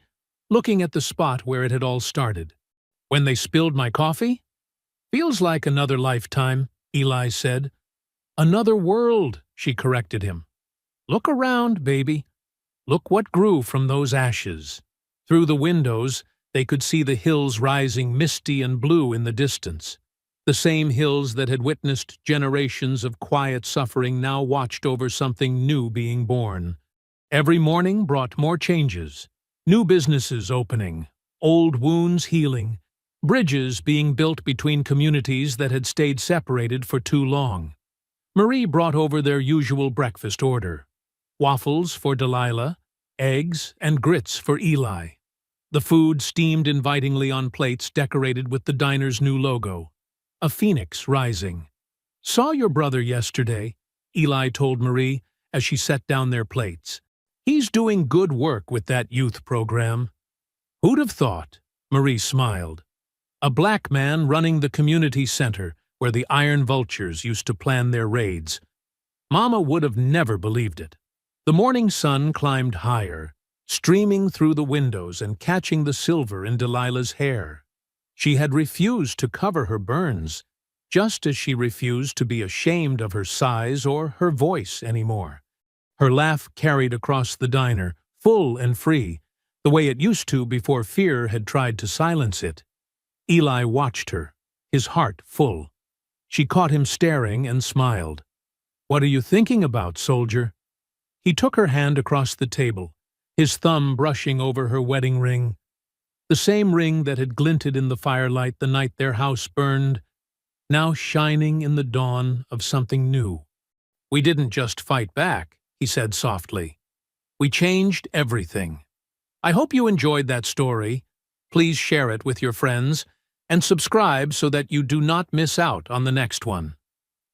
Speaker 1: looking at the spot where it had all started. "When they spilled my coffee?" "Feels like another lifetime," Eli said. "Another world," she corrected him. "Look around, baby. Look what grew from those ashes." Through the windows, they could see the hills rising misty and blue in the distance. The same hills that had witnessed generations of quiet suffering now watched over something new being born. Every morning brought more changes. New businesses opening, old wounds healing, bridges being built between communities that had stayed separated for too long. Marie brought over their usual breakfast order: waffles for Delilah, eggs, and grits for Eli. The food steamed invitingly on plates decorated with the diner's new logo, a phoenix rising. "Saw your brother yesterday," Eli told Marie as she set down their plates. "He's doing good work with that youth program." "Who'd have thought?" Marie smiled. "A black man running the community center where the Iron Vultures used to plan their raids. Mama would have never believed it." The morning sun climbed higher, streaming through the windows and catching the silver in Delilah's hair. She had refused to cover her burns, just as she refused to be ashamed of her size or her voice anymore. Her laugh carried across the diner, full and free, the way it used to before fear had tried to silence it. Eli watched her, his heart full. She caught him staring and smiled. "What are you thinking about, soldier?" He took her hand across the table, his thumb brushing over her wedding ring. The same ring that had glinted in the firelight the night their house burned, now shining in the dawn of something new. "We didn't just fight back," he said softly. "We changed everything." I hope you enjoyed that story. Please share it with your friends and subscribe so that you do not miss out on the next one.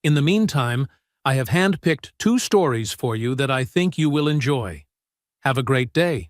Speaker 1: In the meantime, I have handpicked 2 stories for you that I think you will enjoy. Have a great day.